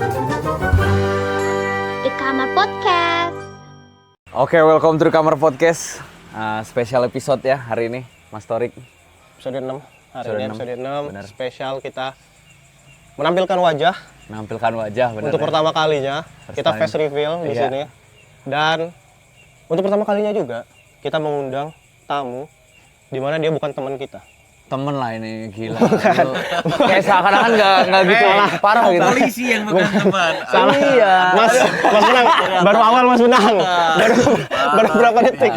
The Kamar Podcast. Oke, welcome to The Kamar Podcast. Spesial episode ya hari ini, Mas Torik. Episode 6. Hari ini episode 6. Benar. Spesial kita menampilkan wajah. Menampilkan wajah benar. Untuk pertama kalinya kita time. face reveal di Iya. sini. Dan untuk pertama kalinya juga kita mengundang tamu di mana dia bukan teman kita. Temen lah ini, gila. Lu kayak seakan-akan nggak gitu parah gitu. Polisi yang bukan teman. Salah. Iya. Mas menang. Baru awal Mas menang. Baru berapa detik?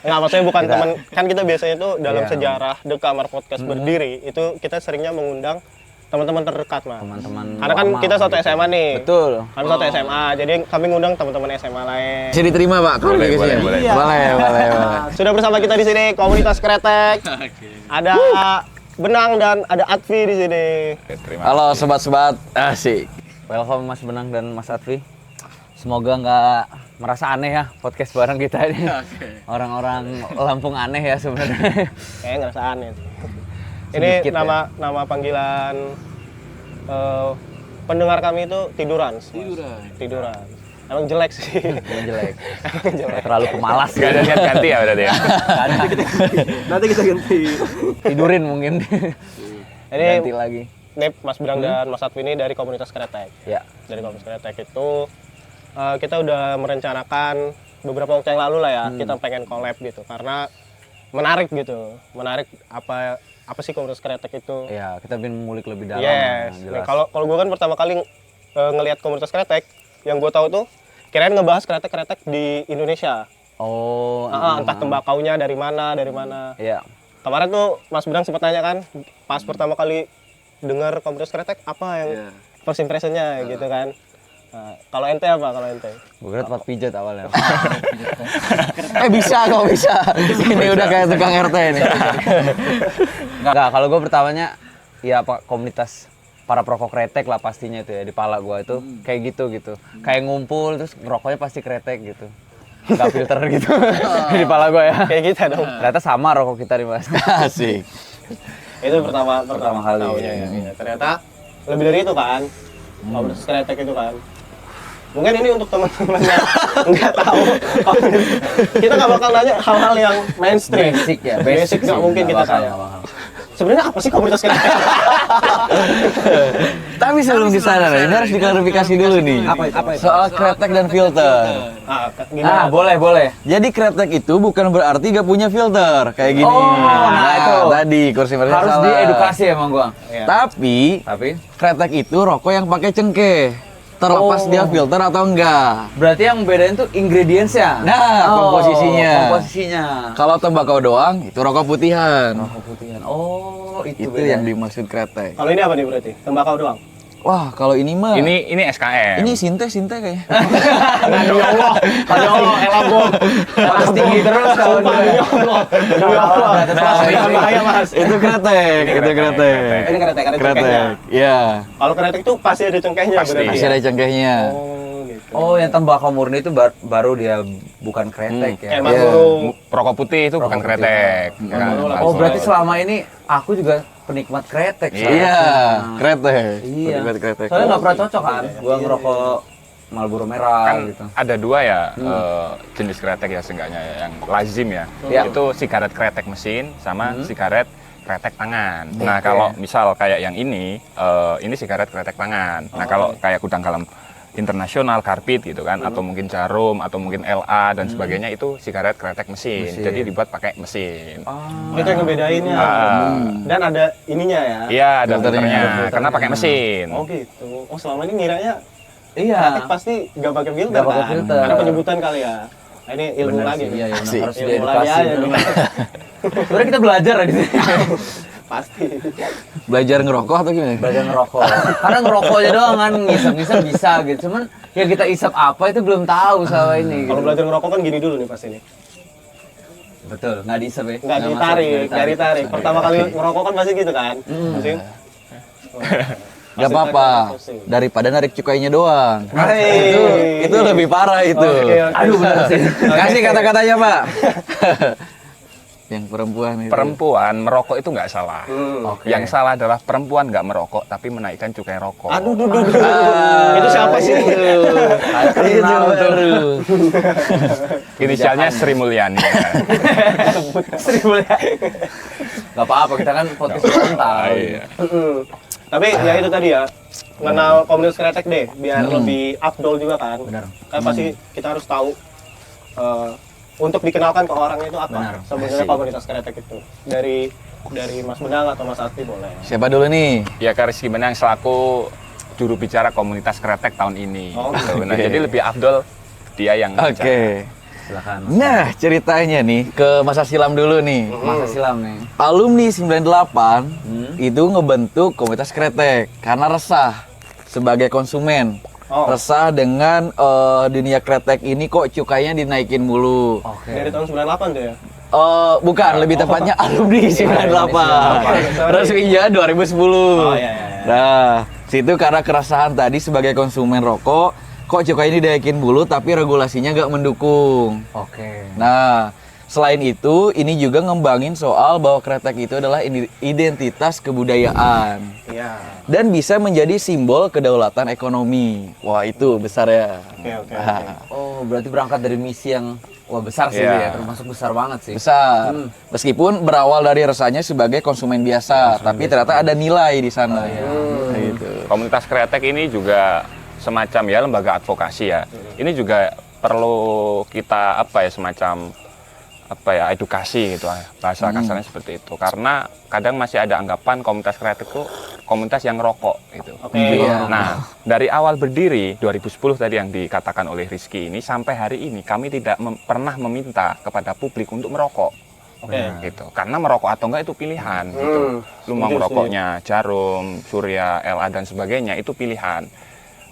Nggak, maksudnya bukan teman. Kan kita biasanya tuh dalam Iya. sejarah The Kamar Podcast berdiri itu kita seringnya mengundang teman-teman terdekat, Mas. Teman-teman Karena kan lama kita satu gitu. SMA nih. Betul. Kami satu SMA, jadi kami ngundang teman-teman SMA lain. Bisa diterima, Pak? Kalau Boleh, kayak boleh, gini? boleh. Iya. Boleh. Sudah bersama kita di sini komunitas kretek. Ada Benang dan ada Atfi di sini. Terima Halo sobat-sobat, asik. Welcome Mas Benang dan Mas Atfi. Semoga nggak merasa aneh ya podcast bareng kita ini. Orang-orang Lampung aneh ya sebenarnya. Kayaknya ngerasa aneh. Ini Sedikit nama panggilan pendengar kami itu tiduran. Mas. Tiduran. Emang jelek sih. Yang jelek. Terlalu pemalas. Gak ada niat ganti ya berarti ya? Nanti kita ganti. Tidurin mungkin. Ini Ganti lagi. Nip, Mas Benang dan Mas Atfi ini dari komunitas kretek. Ya. Dari komunitas kretek itu kita udah merencanakan beberapa waktu yang lalu lah ya, kita pengen collab gitu karena menarik gitu. Menarik apa sih komunitas kretek itu? Ya, kita ingin mengulik lebih dalam. Yes. Jelas. Nah, kalau gue kan pertama kali ngelihat komunitas kretek, yang gue tahu tuh kirain ngebahas kretek-kretek di Indonesia. Oh. Entah tembakaunya dari mana. Iya. Kemarin tuh Mas Benang sempat nanya kan, pas pertama kali dengar komunitas kretek apa yang first impression-nya gitu kan. Nah, kalau ente apa kalau ente? Gue kira tempat pijat awalnya. bisa. Ini udah kayak tukang RT ini. Enggak, kalau gue pertamanya ya komunitas para perokok kretek lah pastinya itu ya di pala gue itu kayak gitu. Kayak ngumpul terus ngerokoknya pasti kretek gitu. Enggak filter gitu di pala gue ya. Kayak gitu dong. Ternyata sama rokok kita nih Mas. Asik. Itu pertama kali. taunya ya. Iya. Ternyata lebih dari itu kan. Komunitas kretek itu kan. Mungkin ini untuk teman-teman yang nggak tahu. Kita nggak bakal nanya hal-hal yang mainstream. Basic ya, Basic nggak sih, mungkin kita bakal, tanya. nggak bakal. Sebenarnya apa sih komunitas kretek? Tapi sebelum di sana ini harus diklarifikasi dulu nih. Apa itu? Soal kretek dan filter. Gimana? Boleh. Jadi kretek itu bukan berarti gak punya filter kayak gini. Oh, nah itu. Tadi kursi mereka Harus salah. diedukasi emang gua. Iya. Tapi kretek itu rokok yang pakai cengkeh. Terlepas dia filter atau enggak. Berarti yang bedain tuh ingredients-nya. Nah, komposisinya. Komposisinya. Kalau tembakau doang itu rokok putihan. Rokok putihan. Oh, itu Itu yang dimaksud kretek. Kalau ini apa nih berarti? Tembakau doang? Wah, kalau ini mah Ini SKM. ini sinte kayaknya. Demi Allah, demi Allah, elabor. Mas tinggi terus kalau Sumpah, demi Allah. Demi Allah. Mas, bahaya Mas. Itu kretek. Ini kretek, ada cengkehnya. Iya. Kalau kretek tuh pasti ada cengkehnya Pasti. berarti. Masih ada cengkehnya. Oh, gitu. Oh, yang tembakau murni itu baru dia bukan kretek ya. Kayak Marlboro. Rokok putih itu bukan kretek. Ya kan? Marlboro. Oh, berarti selama ini aku juga penikmat kretek. Iya, kretek. Iya. Penikmat kretek. Soalnya nggak pernah cocok kan, gua ngerokok Marlboro merah Kan gitu. ada dua ya jenis kretek ya seenggaknya ya, yang lazim ya. Iya. Itu sigaret kretek mesin sama sigaret kretek tangan. Nah, kalau misal kayak yang ini sigaret kretek tangan. Nah, kalau kayak gudang garam internasional, Karbit gitu kan, atau mungkin Jarum, atau mungkin LA dan sebagainya itu sigaret kretek mesin. Jadi dibuat pakai mesin. Itu yang ngebedainnya. Dan ada ininya ya. Iya, ada Filternya. filternya, karena pakai mesin. Oh gitu. Oh selama ini ngiranya Iya. kretek pasti nggak pakai filter Nggak pakai kan? filter. Karena penyebutan kali ya. Nah, ini ilmu Bener lagi. sih, nih. iya, Asik. harus Ilmu lagi diedukasi. aja nih. Sebenarnya kita belajar di sini. Pasti. Belajar ngerokok atau gimana? Belajar ngerokok. Karena ngerokoknya doang kan ngisap-ngisap bisa gitu. Cuman yang kita isap apa itu belum tahu selama ini. Kalau Gitu. belajar ngerokok kan gini dulu nih pasti nih. Betul, nggak diisap ya. Nggak ditarik. Pertama kali ngerokok kan pasti gitu kan. Pasti. Gak apa-apa, daripada narik cukainya doang. Hei. Itu lebih parah itu. Oke. Aduh benar sih. Kasih kata-katanya Pak. Yang perempuan itu. Perempuan merokok itu nggak salah. Oke. Yang salah adalah perempuan nggak merokok tapi menaikkan cukai rokok. Aduh, itu siapa sih? Kenal terus. Inisialnya Sri Mulyani. Gak apa-apa, kita kan podcast frontal. Iya. Tapi ya itu tadi ya, mengenal komunitas kretek deh, biar lebih afdol juga kan. Benar. Kan pasti kita harus tahu untuk dikenalkan ke orang itu apa Benar. sebenarnya komunitas kretek itu. Dari Mas Benang atau Mas Ati boleh. Siapa dulu nih? Ya Kak Rizky Benang selaku juru bicara komunitas kretek tahun ini. Oh, Gitu. Nah, oke. jadi lebih afdol dia yang Oke. bicara. Silakan. Nah, ceritanya nih ke masa silam dulu nih. Masa silam nih. Alumni 98 itu ngebentuk komunitas kretek karena resah sebagai konsumen. Oh. Resah dengan dunia kretek ini kok cukainya dinaikin mulu. Dari tahun 98 tuh ya. Bukan, lebih tepatnya alumni 98. Resminya 2010. Iya. Nah, situ karena keresahan tadi sebagai konsumen rokok, kok cukai ini dinaikin mulu tapi regulasinya nggak mendukung. Oke. Nah, selain itu, ini juga ngembangin soal bahwa kretek itu adalah identitas kebudayaan Iya. dan bisa menjadi simbol kedaulatan ekonomi. Wah, itu besar ya. Oke. Oh, berarti berangkat dari misi yang besar sih Iya. ya, termasuk besar banget sih. Besar. Meskipun berawal dari resahnya sebagai konsumen biasa, tapi ternyata ada nilai di sana. Gitu. Komunitas kretek ini juga semacam ya lembaga advokasi ya. Ini juga perlu kita semacam edukasi gitu bahasa kasarnya seperti itu. Karena kadang masih ada anggapan komunitas kretek itu komunitas yang rokok gitu. Oke. Iya. Nah, dari awal berdiri 2010 tadi yang dikatakan oleh Rizky ini sampai hari ini kami tidak pernah meminta kepada publik untuk merokok. Oke. Gitu. Karena merokok atau enggak itu pilihan gitu. Lu mau Setuju, merokoknya Jarum, Surya, LA dan sebagainya itu pilihan.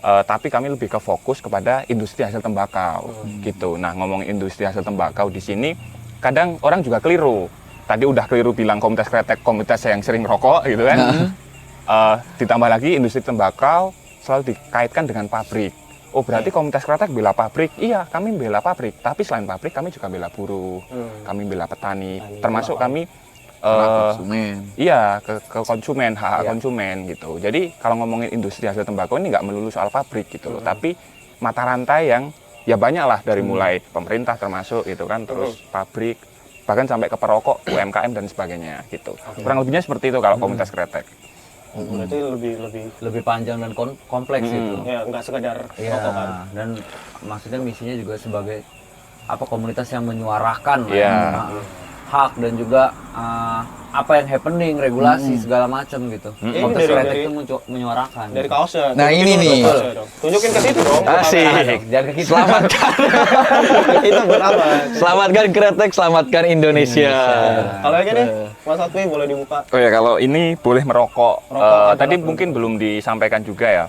Tapi kami lebih ke fokus kepada industri hasil tembakau gitu. Nah, ngomong industri hasil tembakau di sini kadang orang juga keliru. Tadi udah keliru bilang komunitas kretek komunitas yang sering rokok gitu kan. Ditambah lagi industri tembakau selalu dikaitkan dengan pabrik. Oh, berarti komunitas kretek bela pabrik. Iya, kami bela pabrik. Tapi selain pabrik kami juga bela buruh. Kami bela petani. Termasuk kami Konsumen. iya ke konsumen, hak konsumen gitu. Jadi kalau ngomongin industri hasil tembakau ini nggak melulu soal pabrik gitu loh, tapi mata rantai yang ya banyak lah dari mulai pemerintah termasuk gitu kan, terus pabrik, bahkan sampai ke perokok, UMKM dan sebagainya gitu. Kurang lebihnya seperti itu kalau komunitas kretek. Berarti Lebih panjang dan kompleks itu. ya nggak sekedar Iya, rokok kan. dan maksudnya misinya juga sebagai komunitas yang menyuarakan lah Iya. ya, hak dan juga apa yang happening, regulasi segala macam gitu. Komunitas dari- kretek itu menyuarakan. Dari kaosnya. Nah, tunjukin ini dulu nih. kaosnya dong. Tunjukin ke situ dong. ke Asik. kamera dong. Jangan ke kita. Selamatkan. Itu buat apa? Selamatkan kretek, selamatkan Indonesia. Kalau yang ini, Mas Atmi boleh dibuka. Oh ya, kalau ini boleh merokok. Merokok Tadi adalah- mungkin belum disampaikan juga ya.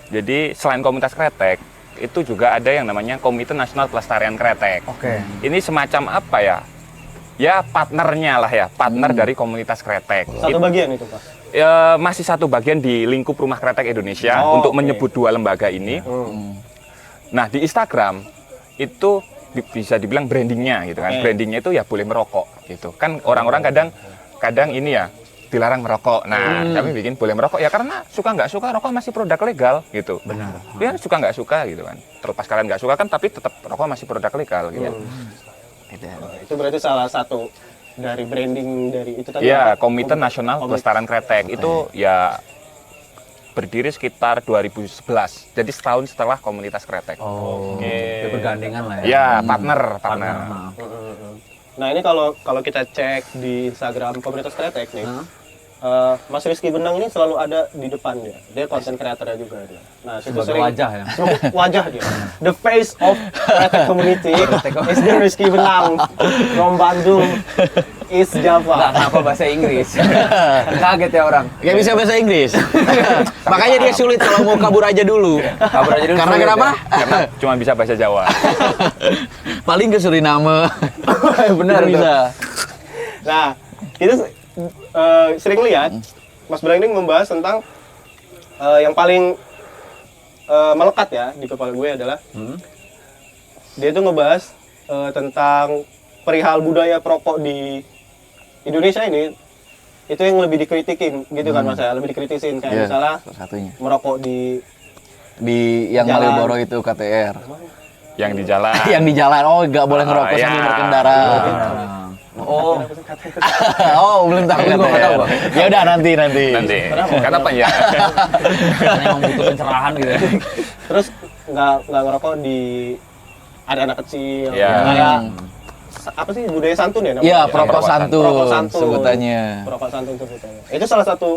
Jadi selain komunitas kretek, itu juga ada yang namanya Komite Nasional Pelestarian Kretek. Oke. Ini semacam apa ya? Ya partnernya lah ya, partner dari komunitas kretek. Satu bagian itu, Pak. Ya, masih satu bagian di lingkup Rumah Kretek Indonesia Oh, untuk oke. menyebut dua lembaga ini. Nah, di Instagram itu bisa dibilang brandingnya gitu kan. Oke. Brandingnya itu ya boleh merokok gitu. Kan orang-orang kadang ini ya dilarang merokok. Nah, kami bikin boleh merokok ya karena suka nggak suka rokok masih produk legal gitu. Benar. Ya suka nggak suka gitu kan. Terlepas kalian nggak suka kan tapi tetap rokok masih produk legal gitu. Itu berarti salah satu dari branding dari itu tadi. Ya, apa? Komite Nasional Pelestarian Kretek itu ya berdiri sekitar 2011. Jadi setahun setelah komunitas kretek. Oh, Oke. ya bergandengan lah ya. Ya, partner. Nah, Nah, ini kalau kita cek di Instagram komunitas kretek nih. Mas Rizky Benang ini selalu ada di depan dia. Dia konten kreatornya juga dia. Nah, situ Sebagai wajah ya. Sebagai wajah dia. The face of kretek community is the Rizky Benang from Bandung, East Nggak, Java. kenapa bahasa Inggris? Kaget ya orang. Gak bisa bahasa Inggris. Makanya dia sulit kalau mau kabur aja dulu. Kabur aja dulu. Karena sulit kenapa? Karena cuma bisa bahasa Jawa. Paling ke Suriname. Benar bisa. Nah, kita sering lihat Mas Benang ini membahas tentang yang paling melekat ya di kepala gue adalah dia itu ngebahas tentang perihal budaya perokok di Indonesia ini itu yang lebih dikritikin gitu kan Mas ya, lebih dikritisin kayak Iya, misalnya salah satunya. merokok di Di yang Jalan. Malioboro itu KTR. Yang di jalan. Yang di jalan, oh nggak boleh ngerokok iya. sambil berkendara. Oh, oh belum tahu gue nggak tahu. Ya udah nanti. Nanti. Kenapa ya? Karena emang butuh pencerahan gitu. terus nggak ngerokok di ada anak kecil Iya. kayak apa sih budaya santun ya namanya? Iya, Ya, perokok santun, perokok santun sebutannya. perokok santun sebutannya itu salah satu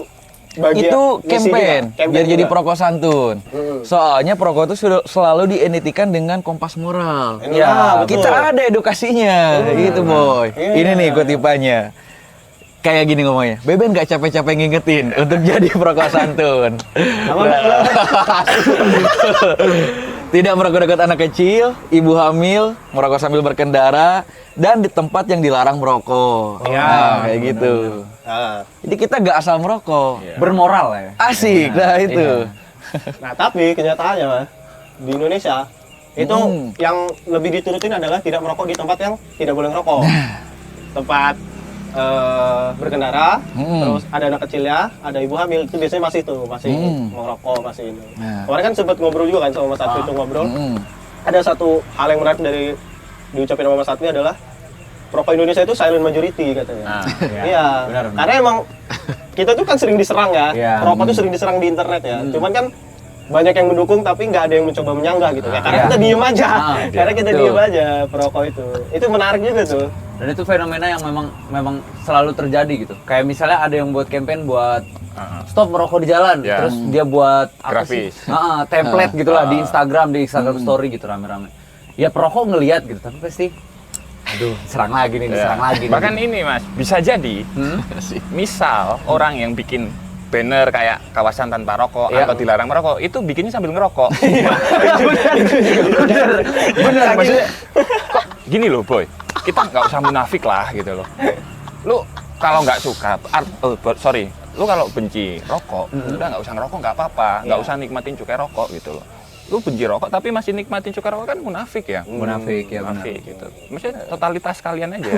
bagian Itu misi campaign, juga. biar jadi juga. perokok santun. Soalnya perokok itu sudah selalu diidentikan dengan kompas moral. Iya, betul. Kita ada edukasinya, gitu boy. Iya. Ini nih kutipannya. Kayak gini ngomongnya, Beben nggak capek-capek ngingetin untuk jadi perokok santun. Tidak merokok dekat anak kecil, ibu hamil, merokok sambil berkendara, dan di tempat yang dilarang merokok. Iya, Nah, kayak gitu. Nah, Jadi kita nggak asal merokok. Bermoral ya. Asik, nah itu. nah tapi kenyataannya Mas, di Indonesia itu yang lebih diturutin adalah tidak merokok di tempat yang tidak boleh merokok. Tempat berkendara, terus ada anak kecilnya, ada ibu hamil, itu biasanya masih merokok, masih ini. Nah. Kemarin kan sempat ngobrol juga kan sama Mas Satwi itu ngobrol. Mm. Ada satu hal yang menarik dari diucapin sama Mas Satwi adalah perokok Indonesia itu silent majority katanya. Nah, Iya, karena emang kita tuh kan sering diserang ya, Iya. perokok tuh sering diserang di internet ya. Cuman kan banyak yang mendukung tapi nggak ada yang mencoba menyanggah gitu ya. Karena Iya. kita diem aja, karena kita betul. diem aja perokok itu. Itu menarik juga tuh. Dan itu fenomena yang memang selalu terjadi gitu. Kayak misalnya ada yang buat campaign buat stop merokok di jalan, Ya. terus dia buat apa Grafis. sih? Template gitulah di Instagram story gitu rame-rame. Ya perokok ngelihat gitu, tapi pasti aduh, serang lagi nih, diserang lagi. nih. Bahkan ini Mas, bisa jadi misal orang yang bikin banner kayak kawasan tanpa rokok Iya. atau dilarang merokok, itu bikinnya sambil ngerokok. Bener, maksudnya Kok gini loh boy, kita nggak usah munafik lah gitu loh. Lu kalau nggak suka, lu kalau benci rokok, udah nggak usah ngerokok, nggak apa-apa, nggak usah nikmatin cukai rokok gitu loh. Lu benci rokok tapi masih nikmatin cukai rokok kan munafik ya? munafik ya benar. Munafik gitu. Maksudnya totalitas kalian aja.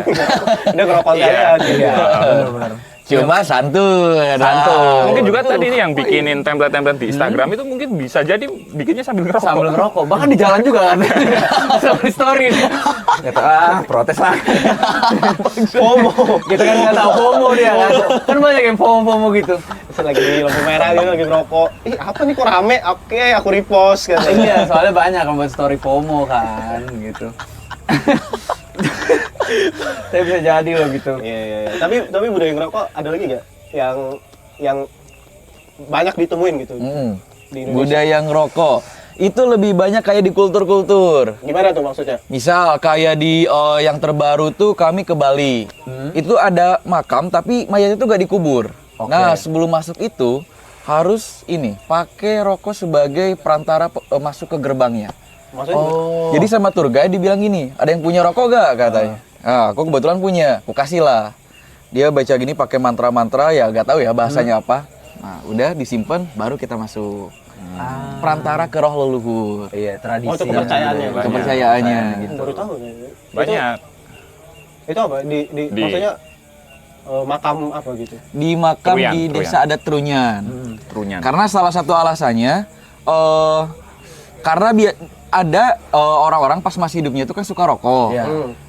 Udah ngerokok Iya. aja gitu. Iya, benar-benar. Cuma santun. Mungkin juga tadi nih yang bikinin template-template di Instagram itu mungkin bisa jadi bikinnya sambil ngerokok. Sambil ngerokok, bahkan di jalan juga kan. Sambil story. Kata protes lah. FOMO. Kita kan nggak tahu FOMO dia kan. Kan banyak yang FOMO gitu. Terus lagi di lampu merah gitu, lagi ngerokok. Ih, apa nih kok rame? Oke, aku repost katanya. Iya, soalnya banyak kan buat story FOMO kan gitu. Tapi bisa jadi loh gitu. Iya. Tapi budaya ngerokok ada lagi nggak yang banyak ditemuin gitu di Indonesia? Budaya ngerokok itu lebih banyak kayak di kultur-kultur. Gimana tuh maksudnya? Misal kayak di yang terbaru tuh kami ke Bali. Itu ada makam tapi mayat itu gak dikubur. Oke. Nah, sebelum masuk itu harus ini pakai rokok sebagai perantara masuk ke gerbangnya. Maksudnya Jadi sama tour guide dibilang gini, ada yang punya rokok gak katanya. Nah, aku kebetulan punya, aku kasih lah. Dia baca gini pakai mantra-mantra ya gak tahu ya bahasanya apa. Nah, udah disimpan baru kita masuk. Perantara ke roh leluhur. Iya, tradisi. Oh, itu kepercayaannya. Banyak. Kepercayaannya gitu. baru tahu nih. Banyak. Itu apa? Di maksudnya makam apa gitu? Di makam Truyan, di Truyan. desa adat Trunyan. Trunyan. Karena salah satu alasannya karena ada orang-orang pas masih hidupnya itu kan suka rokok. Iya.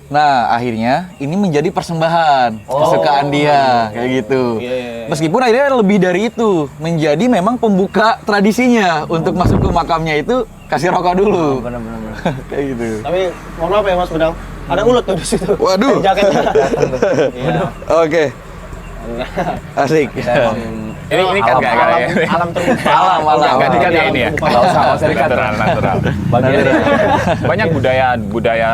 Nah, akhirnya ini menjadi persembahan kesukaan dia kayak gitu. Iya. Meskipun akhirnya lebih dari itu, menjadi memang pembuka tradisinya untuk masuk ke makamnya itu kasih rokok dulu. Benar-benar. Kayak gitu. Tapi mohon maaf ya Mas Bedang, ada ulet tuh di situ. Waduh. Jaketnya. Iya. Oke. Asik. Ini kan nggak ya? Alam terbuka. Alam. Nggak dikat ya ini ya? Nggak usah dikat. Natural. Bagian Banyak budaya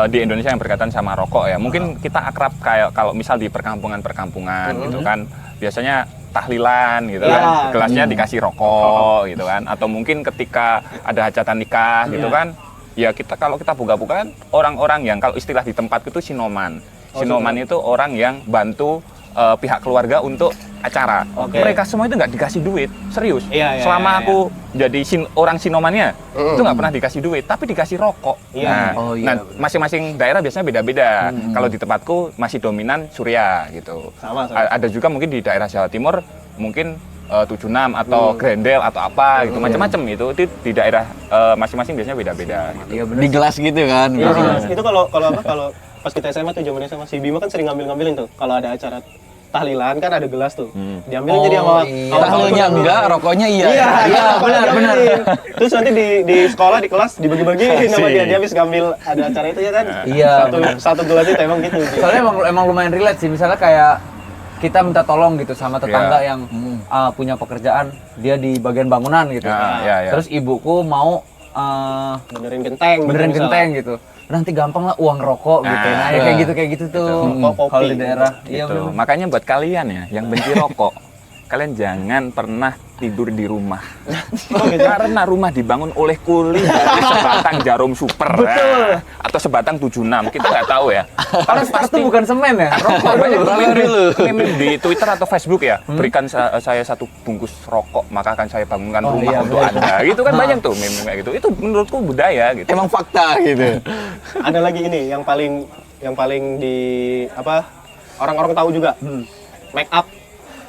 di Indonesia yang berkaitan sama rokok ya. Mungkin kita akrab kayak kalau misal di perkampungan gitu kan, biasanya tahlilan gitu Iya. kan, gelasnya dikasih rokok gitu kan, atau mungkin ketika ada hajatan nikah gitu kan, ya kalau kita buka-buka kan orang-orang yang kalau istilah di tempat itu sinoman. Sinoman itu orang yang bantu pihak keluarga untuk acara. Oke. Mereka semua itu nggak dikasih duit, serius. Iya, iya, Selama iya, aku jadi orang sinomania, itu nggak pernah dikasih duit, tapi dikasih rokok. Iya. Nah, Oh, iya, nah, benar. masing-masing daerah biasanya beda-beda. Kalau di tempatku masih dominan Surya gitu. Sama. Ada juga mungkin di daerah Jawa Timur mungkin 76 atau Grendel atau apa gitu, macam-macam itu di daerah masing-masing biasanya beda-beda. Gitu. Iya bener. Di gelas gitu kan. Iya, biasanya. itu kalau pas kita SMA tuh zamannya sama si Bima kan sering ngambilin tuh. Kalau ada acara tahlilan kan ada gelas tuh. Diambilin jadi sama Tahlilnya enggak, rokoknya iya. Iya, benar. Terus nanti di sekolah di kelas dibagi-bagiin sama dia habis ngambil ada acara itu ya kan. Iya, Satu gelas itu emang gitu. Soalnya emang lumayan relate sih. Misalnya kayak kita minta tolong gitu sama tetangga Iya. yang punya pekerjaan, dia di bagian bangunan gitu. Iya. Terus ibuku mau Benerin genteng. benerin gitu genteng gitu. Nanti gampang lah uang rokok gitu. Nah, ya kayak gitu tuh. Rokok, kopi. Kalau di daerah. Iya Gitu. bener. Makanya buat kalian ya yang benci rokok, kalian jangan pernah tidur di rumah. Karena rumah dibangun oleh kuli dari sebatang jarum super. Atau sebatang 76, kita nggak tahu ya. Karena start tuh bukan semen ya. Rokok Banyak dulu. meme di Twitter atau Facebook ya, berikan saya satu bungkus rokok, maka akan saya bangunkan rumah iya, untuk Anda. Gitu kan banyak tuh meme kayak gitu. Itu menurutku budaya gitu. Emang fakta gitu. Ada lagi ini yang paling di apa orang-orang tahu juga. Make up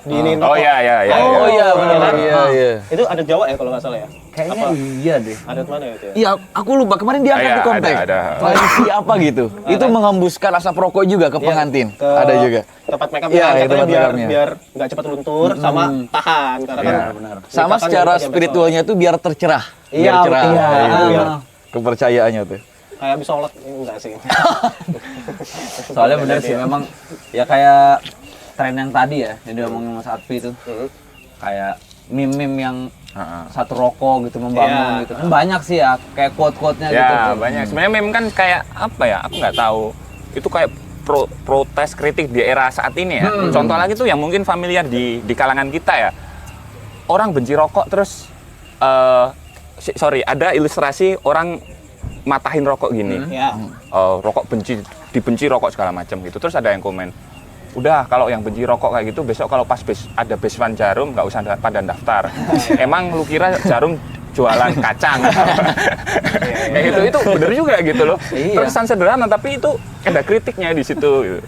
di ini Oh iya. Oh iya benar. Iya. Itu ada Jawa ya kalau nggak salah ya? Kayaknya iya deh. Ada mana ya itu ya? Iya, aku lupa kemarin dia angkat Iya, di konten. ada. Tradisi apa gitu? Itu menghembuskan asap rokok juga ke pengantin. Ke Ada juga. tempat make up Iya, katanya tempat biar make upnya. biar nggak cepat luntur sama tahan karena kan benar. Sama nikah kan secara dari pagi sampai spiritualnya tuh biar tercerah. Iya, Biar cerah. iya, Itu iya. biar kepercayaannya tuh. sore. Kayak habis sholat enggak sih. Soalnya bener sih memang ya kayak tren yang tadi ya yang diomongin Mas Advi itu. Kayak meme-meme yang satu rokok gitu membangun Iya. gitu. Kan banyak sih ya kayak quote-quote-nya gitu. Ya banyak. Sebenarnya meme kan kayak apa ya? Aku nggak tahu. Itu kayak protes kritik di era saat ini ya. Contoh lagi tuh yang mungkin familiar di kalangan kita ya. Orang benci rokok terus ada ilustrasi orang matahin rokok gini. Ya. Rokok dibenci rokok segala macam gitu. Terus ada yang komen, udah kalau yang benci rokok kayak gitu besok kalau pas ada besuan Jarum nggak usah pada daftar. Emang lu kira Jarum jualan kacang? Kayak gitu, itu bener juga gitu loh. Iya. Pesan sederhana tapi itu ada kritiknya di situ. Gitu.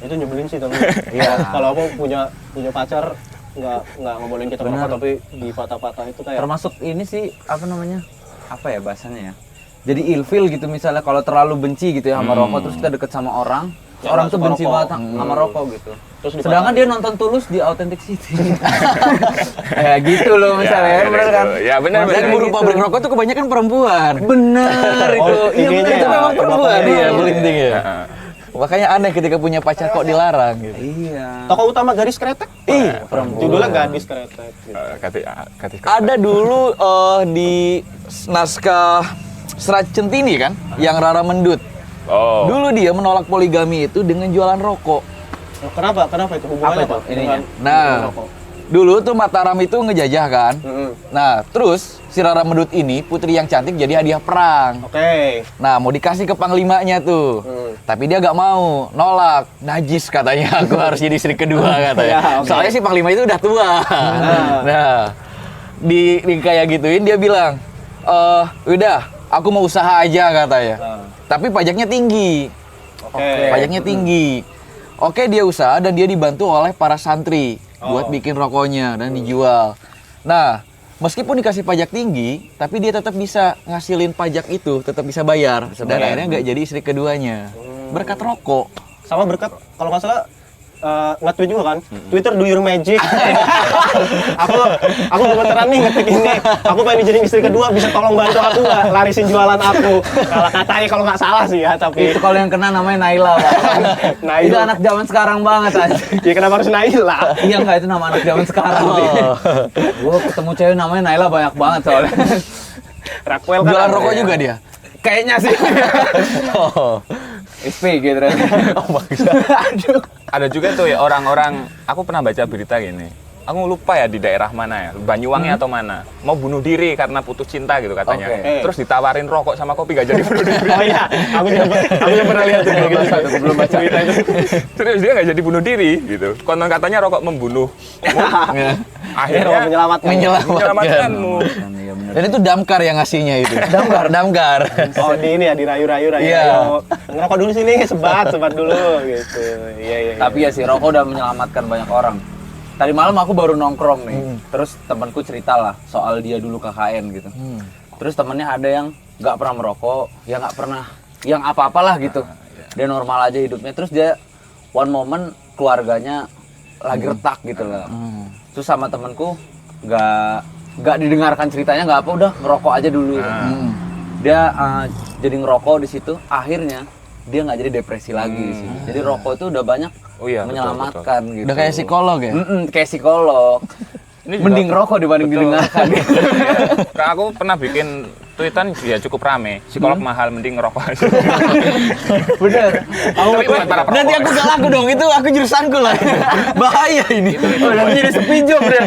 Itu nyebelin sih tapi. Iya. Kalau aku punya pacar nggak ngebolehin kita merokok tapi di patah-patah itu kayak Termasuk ini sih apa namanya? Apa ya bahasanya ya? Jadi ilfil gitu misalnya kalau terlalu benci gitu ya sama rokok terus kita deket sama orang, Ya, orang nggak tuh suka benci rokok. banget sama rokok gitu. Terus Sedangkan dia nonton Tulus di Authentic City. Ya gitu loh misalnya, Ya, bener kan? Ya bener Dan bener. buruh pabrik rokok tuh kebanyakan perempuan. Bener itu. Iya tingginya bener ya. itu memang perempuan Bapaknya dia ya. Berhenti ya. Makanya aneh ketika punya pacar kok dilarang gitu. Iya. tokoh utama Gadis Kretek. Ih, Judulnya Gadis Kretek. Gitu. ada dulu di naskah Serat Centini kan, yang Rara Mendut. Oh. Dulu dia menolak poligami itu dengan jualan rokok. Kenapa itu hubungannya Apa itu? Ininya? Nah, dulu tuh Mataram itu ngejajah kan. Nah, terus si Rara Mendut ini putri yang cantik jadi hadiah perang. Oke. Nah, mau dikasih ke panglimanya tuh. Tapi dia gak mau, nolak. Najis katanya, aku harus jadi istri kedua katanya. Ya, oke. Soalnya si panglima itu udah tua. Nah, di kayak gituin dia bilang, udah, aku mau usaha aja katanya. Tapi pajaknya tinggi. Oke. Pajaknya tinggi. Oke, dia usaha dan dia dibantu oleh para santri buat bikin rokoknya dan dijual. Nah, meskipun dikasih pajak tinggi, tapi dia tetap bisa ngasilin pajak itu, tetap bisa bayar. Dan akhirnya nggak jadi istri keduanya. Berkat rokok. Sama berkat kalau nggak salah nge-tweet juga kan, Twitter do your magic. aku gemeteran nih ngetik ini. Aku pengen jadi istri kedua, bisa tolong bantu aku nggak larisin jualan aku. Kalau katanya kalau nggak salah sih ya, tapi Itu kalau yang kena namanya Naila, Pak. Naila. Itu anak zaman sekarang banget aja. ya kenapa harus Naila? Iya enggak itu nama anak zaman sekarang sih. Gua ketemu cewek namanya Naila banyak banget soalnya. Raquel kan Jualan ada rokok ya. juga dia. Kayaknya sih. SPG ternyata. Oh, bagus. Aduh. Ada juga tuh ya orang-orang, aku pernah baca berita gini. aku lupa ya di daerah mana ya, Banyuwangi atau mana, mau bunuh diri karena putus cinta gitu katanya. Oke. Terus ditawarin rokok sama kopi gak jadi bunuh diri. Oh iya, aku juga pernah lihat tuh kayak gitu. Belum baca. Berita itu. Terus dia nggak jadi bunuh diri gitu. Konon katanya rokok membunuh. Akhirnya Rokok menyelamatkan. menyelamatkanmu. Iya benar. Dan itu damkar yang ngasihnya itu. Damkar. Oh di ini ya dirayu-rayu. Iya. Ngerokok dulu sini, sebat dulu gitu. Iya. Tapi ya sih rokok udah menyelamatkan banyak orang. Tadi malam aku baru nongkrong nih, terus temanku cerita lah soal dia dulu KKN gitu. Terus temennya ada yang nggak pernah merokok, ya nggak pernah, yang apa-apalah gitu. Dia normal aja hidupnya. Terus dia one moment keluarganya lagi retak gitu lah. Terus sama temanku nggak didengarkan ceritanya, nggak apa, udah ngerokok aja dulu. Dia jadi ngerokok di situ, akhirnya dia nggak jadi depresi lagi di sini. Jadi rokok itu udah banyak Oh iya, menyelamatkan gitu. Udah kayak psikolog ya? Kayak psikolog. Ini juga- Mending rokok dibanding didengarkan. Kak, aku pernah bikin tweetan ya cukup rame. Psikolog mahal, mending ngerokok aja. Bener. Tapi bukan para perokok. Nanti aku gak laku dong, itu aku jurusanku lah. Bahaya ini. Oh, nanti jadi sepinjam dia.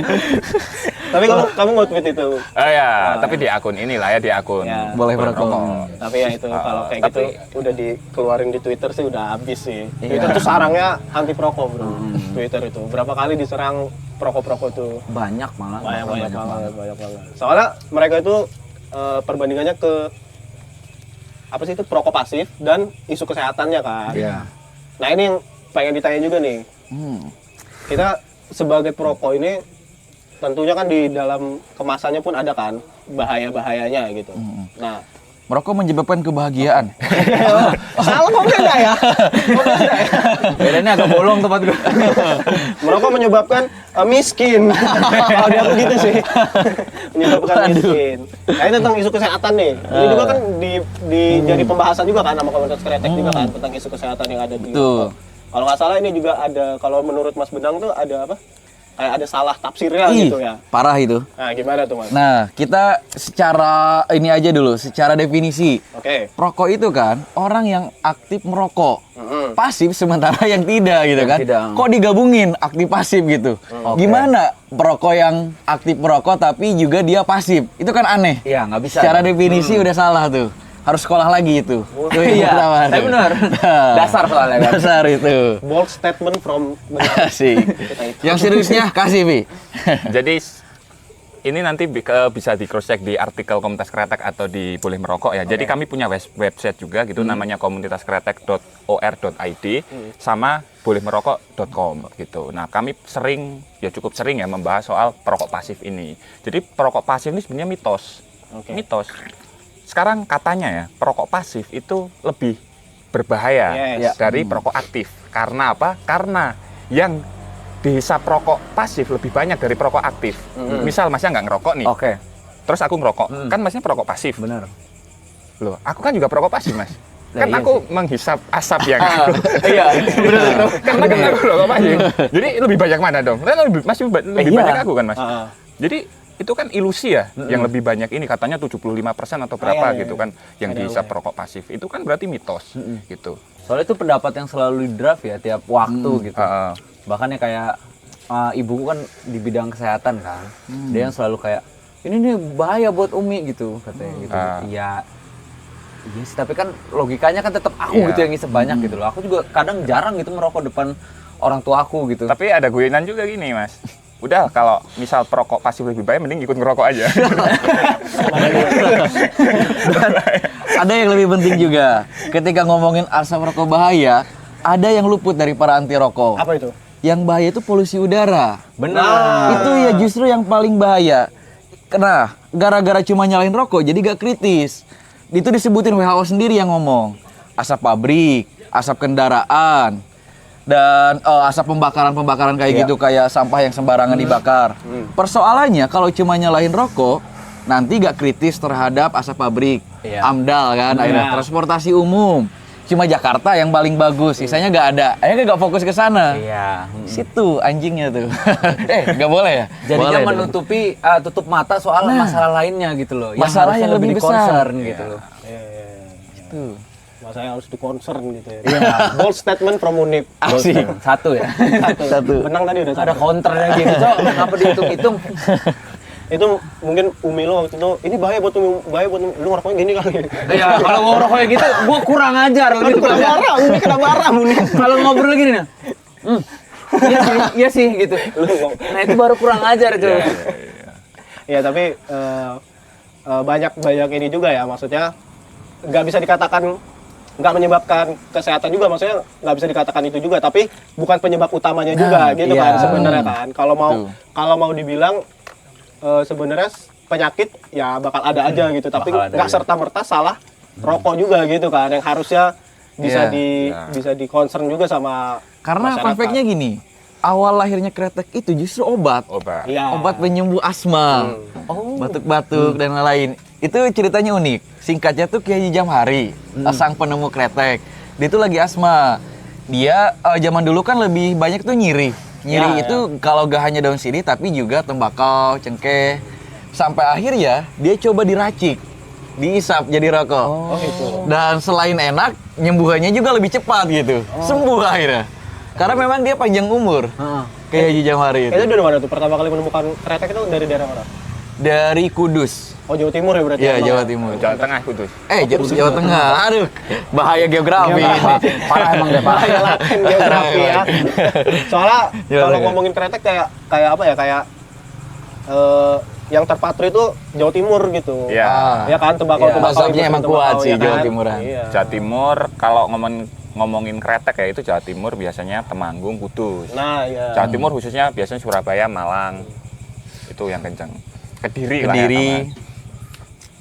Tapi kamu nge-tweet itu. Oh ya, tapi di akun inilah ya, di akun. Ya. Boleh merokok. Tapi ya itu kalau kayak tapi- gitu udah dikeluarin di Twitter sih udah habis sih. Twitter tuh sarangnya anti perokok, Bro. Twitter itu berapa kali diserang perokok-perokok tuh. Banyak malah. Banyak banget. Soalnya mereka itu perbandingannya ke apa sih itu perokok pasif dan isu kesehatannya kan. Iya. Nah ini yang pengen ditanya juga nih. Kita sebagai perokok ini tentunya kan di dalam kemasannya pun ada kan bahaya-bahayanya gitu. Nah, Merokok menyebabkan kebahagiaan. salah kok enggak ya? Bedanya agak bolong tempat gue. Merokok menyebabkan miskin. Kalau di aku gitu sih. Menyebabkan miskin. Nah, ini tentang isu kesehatan nih. Ini juga kan jadi pembahasan juga kan sama komunitas kretek juga kan tentang isu kesehatan yang ada di. Betul. Kalau nggak salah ini juga ada, kalau menurut Mas Benang tuh ada apa? Kayak ada salah tafsirnya Ih, gitu ya. parah itu. Nah, gimana tuh Mas? Nah, kita secara ini aja dulu, secara definisi. Oke. Perokok itu kan orang yang aktif merokok. Mm-mm. Pasif sementara yang tidak gitu Yang kan. tidak. Kok digabungin aktif pasif gitu. Oke. Gimana perokok yang aktif merokok tapi juga dia pasif? Itu kan aneh. Iya, nggak bisa. Secara definisi udah salah tuh. Harus sekolah lagi itu. Tuh, yang Iya, pertama tapi tuh. benar. Nah, Dasar soalnya kan. Dasar itu. Bold statement from Benang. Asik. Yang seriusnya kasih, Pi. Jadi ini nanti bisa di cross check di artikel Komunitas Kretek atau di Boleh Merokok ya. Jadi kami punya website juga gitu namanya komunitaskretek.or.id sama bolehmerokok.com gitu. Nah, kami cukup sering ya membahas soal perokok pasif ini. Jadi perokok pasif ini sebenarnya mitos. Oke. Mitos. Sekarang katanya ya, perokok pasif itu lebih berbahaya Yes. dari perokok aktif. Karena apa? Karena yang dihisap perokok pasif lebih banyak dari perokok aktif. Misal masnya nggak ngerokok nih, Oke, terus aku ngerokok, kan masnya perokok pasif. benar. Loh, aku kan juga perokok pasif, Mas. Lah, Kan iya aku menghisap asap yang Iya, benar itu. karena kan aku perokok pasif. Jadi lebih banyak mana dong? Kan masih lebih Iya. banyak aku kan, Mas. Ah. Jadi itu kan ilusi ya, yang lebih banyak ini katanya 75% atau berapa iya, gitu kan yang Ada, dihisap iya. perokok pasif. Itu kan berarti mitos gitu. Soalnya itu pendapat yang selalu di draft ya tiap waktu gitu. Heeh. Bahkan ya kayak ibuku kan di bidang kesehatan kan. Dia yang selalu kayak ini nih bahaya buat Umi gitu katanya gitu. Iya. Iya sih, tapi kan logikanya kan tetap aku Iya. gitu yang ngisep banyak gitu loh. Aku juga kadang jarang gitu merokok depan orang tuaku gitu. Tapi ada guyonan juga gini, Mas. Udah kalau misal perokok pasif lebih baik mending ikut ngerokok aja. Dan ada yang lebih penting juga. Ketika ngomongin asap rokok bahaya, ada yang luput dari para anti rokok. Apa itu? Yang bahaya itu polusi udara. Benar. Itu ya justru yang paling bahaya. Karena gara-gara cuma nyalain rokok jadi gak kritis. Itu disebutin WHO sendiri yang ngomong. Asap pabrik, asap kendaraan, dan asap pembakaran kayak gitu, kayak sampah yang sembarangan dibakar. Persoalannya kalau cuma nyalain rokok, nanti gak kritis terhadap asap pabrik, Iya. AMDAL kan, akhirnya transportasi umum. Cuma Jakarta yang paling bagus, sisanya gak ada. Akhirnya gak fokus ke sana. Iya. Situ anjingnya tuh. Gak boleh ya? Jadinya Boleh dong. menutupi tutup mata soal masalah lainnya gitu loh. Masalah harusnya yang lebih besar. concern gitu loh. Tuh. Bahasanya harus di-concern gitu ya. Bold statement from Unip. Asik. Satu ya. Satu. Benang tadi udah Ada satu. counternya gitu, Cok. Kenapa dihitung-hitung? Itu mungkin Umi lo waktu itu, ini bahaya buat Umi, lu ngerokoknya gini kali. Iya, kalau mau rokoknya gitu, gua kurang ajar lebih Kena tepatnya. marah, Umi kena marah Umi. Kalau ngobrol gini nah. Iya sih gitu. Nah, itu baru kurang ajar itu. Ya tapi banyak ini juga ya, maksudnya nggak bisa dikatakan nggak menyebabkan kesehatan juga, maksudnya nggak bisa dikatakan itu juga, tapi bukan penyebab utamanya juga gitu kan sebenarnya kan. Kalau mau dibilang sebenarnya penyakit ya bakal ada aja gitu, tapi nggak serta merta salah rokok juga gitu kan, yang harusnya bisa di concern juga sama Karena masyarakat. fun fact-nya gini, awal lahirnya kretek itu justru obat. Iya. Obat penyembuh asma, batuk-batuk dan lain-lain. Itu ceritanya unik. Singkatnya tuh Kiai Jamhari, sang penemu kretek. Dia tuh lagi asma. Dia zaman dulu kan lebih banyak tuh nyiri. Nyiri itu kalau gak hanya daun sirih tapi juga tembakau, cengkeh. Sampai akhirnya dia coba diracik, diisap jadi rokok. Oh gitu. Dan selain enak, nyembuhannya juga lebih cepat gitu. Sembuh akhirnya. Karena memang dia panjang umur. Kayak Haji Jamhari itu. Itu dari mana tuh pertama kali menemukan kretek itu, dari daerah mana? Dari Kudus. Oh Jawa Timur ya berarti. Iya, emang Jawa ya? Timur. Jawa Tengah Kudus. Jawa Tengah. Aduh, bahaya geografi ini. Parah emang deh, parah. Bahaya laten geografi ya. Soalnya Jawa kalau Tengah. ngomongin kretek kayak apa ya, kayak yang terpatri itu Jawa Timur gitu. Iya. Ya kan, tembakau Iya, asapnya emang kuat sih Jawa Timuran. Iya. Jawa Timur kalau ngomongin kretek ya itu Jawa Timur biasanya Temanggung, Kudus. Nah, ya. Jawa Timur khususnya biasanya Surabaya, Malang. Itu yang kenceng. Kediri lah ya, Kediri. sama.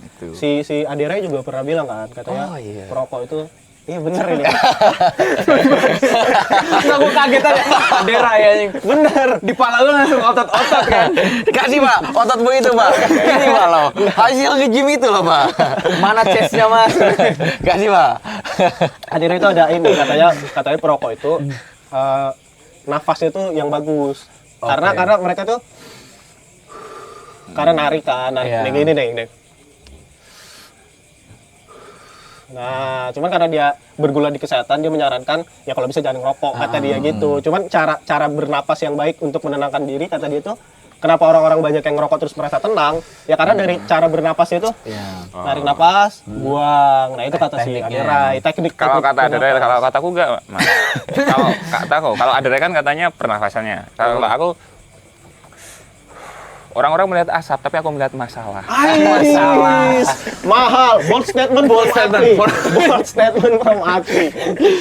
Itu. Si Adira juga pernah bilang kan, katanya perokok itu iya bener ini. Enggak, gua kaget aja. Adera ya. Bener. Di pala lu langsung otot-otot kan. Kasih Pak, otot bu itu Pak. Ini Pak loh. Hasil nge-gym itu loh Pak. Mana chestnya Mas? Kasih Pak. Adira itu ada ini, katanya perokok itu nafasnya itu yang bagus. Karena mereka tuh karena narik kan, Iya. nih gini nih. Nah, cuman karena dia bergula di kesehatan, dia menyarankan ya kalau bisa jangan ngerokok, kata dia gitu. Cuman cara bernapas yang baik untuk menenangkan diri, kata dia tuh, kenapa orang-orang banyak yang ngerokok terus merasa tenang? Ya karena dari cara bernapasnya itu, narik napas, buang. Nah itu kata si Adirai, teknik. Kalau kata Adere, bernapas. kalau kataku enggak, Mas. Kalau Adere kan katanya pernafasannya. Kalau aku orang-orang melihat asap, tapi aku melihat masalah. Masalah. Mahal. Bold statement from Akri. Bold statement from Akri.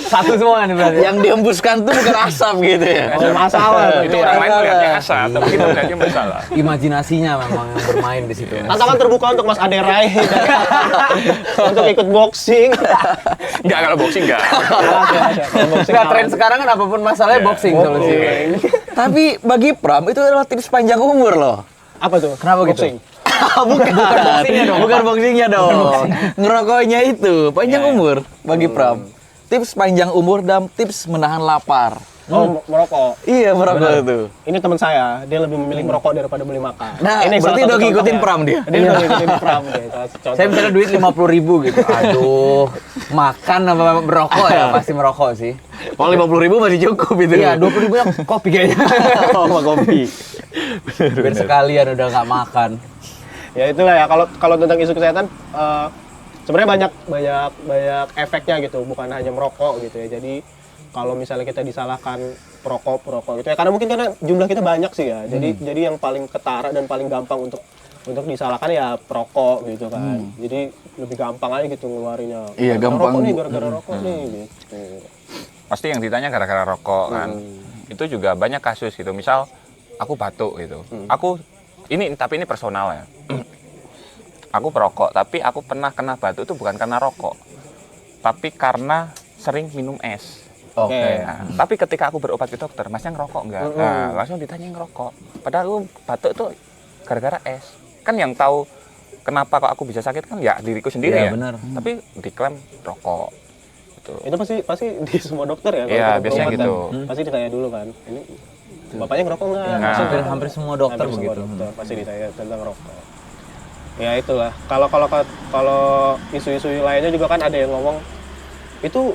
Satu semua nih berarti. Yang dihembuskan tuh bukan asap gitu ya. Oh, masalah. Itu orang lain melihatnya asap, tapi kita melihatnya masalah. Imajinasinya memang yang bermain di situ. Tantangan terbuka untuk Mas Aderai untuk ikut boxing. Enggak, kalau boxing enggak. Enggak, tren sekarang kan apapun masalahnya boxing solusinya. Tapi bagi Pram itu adalah tips panjang umur loh. Apa tuh? Kenapa gitu? Boxing. Bukan boxingnya dong. Bukan boxingnya dong. Ngerokoknya itu panjang umur bagi Pram. Tips panjang umur dan tips menahan lapar. Oh, merokok. Iya, merokok itu. Ini teman saya, dia lebih memilih merokok daripada beli makan. Nah, ini berarti salah udah satu ngikutin contohnya. Pram dia. Dia udah ngikutin Pram dia. Contoh. Saya misalnya duit 50.000 gitu. Aduh, makan apa merokok ya? Pasti merokok sih. Kalau 50.000 masih cukup itu. Iya, 20.000 yang kopi kayaknya. sama kopi. Biar sekalian udah nggak makan. Ya itulah ya, kalau tentang isu kesehatan sebenarnya banyak efeknya gitu, bukan hanya merokok gitu ya. Jadi kalau misalnya kita disalahkan perokok gitu ya, karena mungkin karena jumlah kita banyak sih ya. Jadi yang paling ketara dan paling gampang untuk disalahkan ya perokok gitu kan. Jadi lebih gampang aja gitu ngeluarinnya. Iya, Gara-gara gampang. rokok nih, gara-gara rokok nih gitu. Pasti yang ditanya gara-gara rokok kan. Itu juga banyak kasus gitu. Misal aku batuk gitu. Tapi ini personal ya. Aku perokok, tapi aku pernah kena batuk itu bukan karena rokok. Tapi karena sering minum es. Oke. Nah, tapi ketika aku berobat ke dokter, Masnya ngerokok nggak? Nah, langsung ditanya ngerokok. Padahal aku batuk tuh gara-gara es. Kan yang tahu kenapa kok aku bisa sakit kan ya diriku sendiri Iya, ya. benar. Tapi diklaim rokok. Gitu. Itu pasti di semua dokter ya. kalau Iya, kita biasanya berobat gitu. kan. Pasti ditanya dulu kan. Ini bapaknya ngerokok nggak? Ya, Pasti hampir semua dokter hampir semua begitu. dokter pasti ditanya tentang rokok. Ya itulah. Kalau isu-isu lainnya juga kan ada yang ngomong itu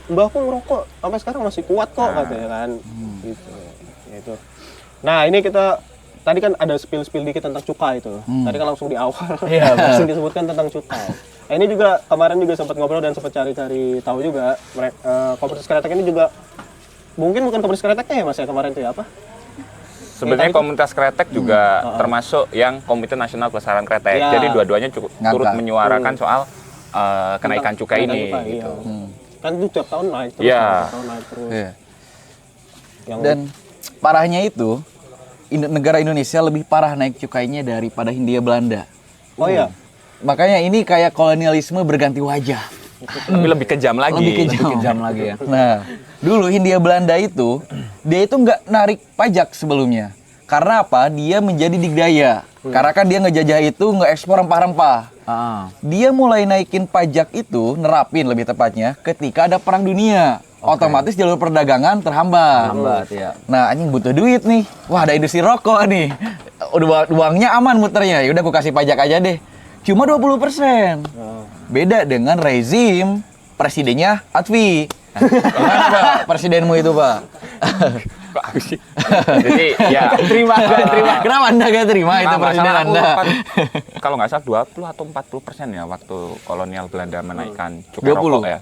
mbahku ngerokok sampai sekarang masih kuat kok katanya kan. Gitu. Ya itu. Nah, ini kita tadi kan ada spill dikit tentang cukai itu. Tadi kan langsung di awal. Iya, langsung disebutkan tentang cukai. Nah, ini juga kemarin juga sempat ngobrol dan sempat cari-cari tahu juga komunitas kretek ini juga mungkin bukan komunitas kreteknya ya Mas ya kemarin itu ya apa? Sebenarnya komunitas kretek juga termasuk yang Komite Nasional Pelestarian Kretek. Ya. Jadi dua-duanya cukup Ngangkat. turut menyuarakan soal kenaikan cukai Kenaikan ini. cukai, Gitu. iya. Kan itu tiap tahun naik terus. Iya. Tiap tahun naik terus. Iya. Yang Dan parahnya itu negara Indonesia lebih parah naik cukainya daripada Hindia Belanda. oh iya. Makanya ini kayak kolonialisme berganti wajah. Tapi lebih kejam lagi. Lebih kejam lagi ya. Nah, dulu Hindia Belanda itu dia itu nggak narik pajak sebelumnya. Karena apa? Dia menjadi digdaya. Karena kan dia ngejajah itu nge-ekspor rempah-rempah. Dia mulai naikin pajak itu, nerapin lebih tepatnya, ketika ada perang dunia. Otomatis jalur perdagangan terhambat. ya. Nah, anjing butuh duit nih. Wah, ada industri rokok nih. Udah uangnya aman muternya. Ya udah aku kasih pajak aja deh. Cuma 20%. Beda dengan rezim presidennya Atvi. Gimana, Pak? Presidenmu itu, Pak? Kok aku sih? Jadi ya Terima. Kenapa Anda gak terima itu nggak presiden salah, aku Anda? lupa. Kalau nggak salah 20 atau 40% ya waktu kolonial Belanda menaikkan cukai 20. rokok ya.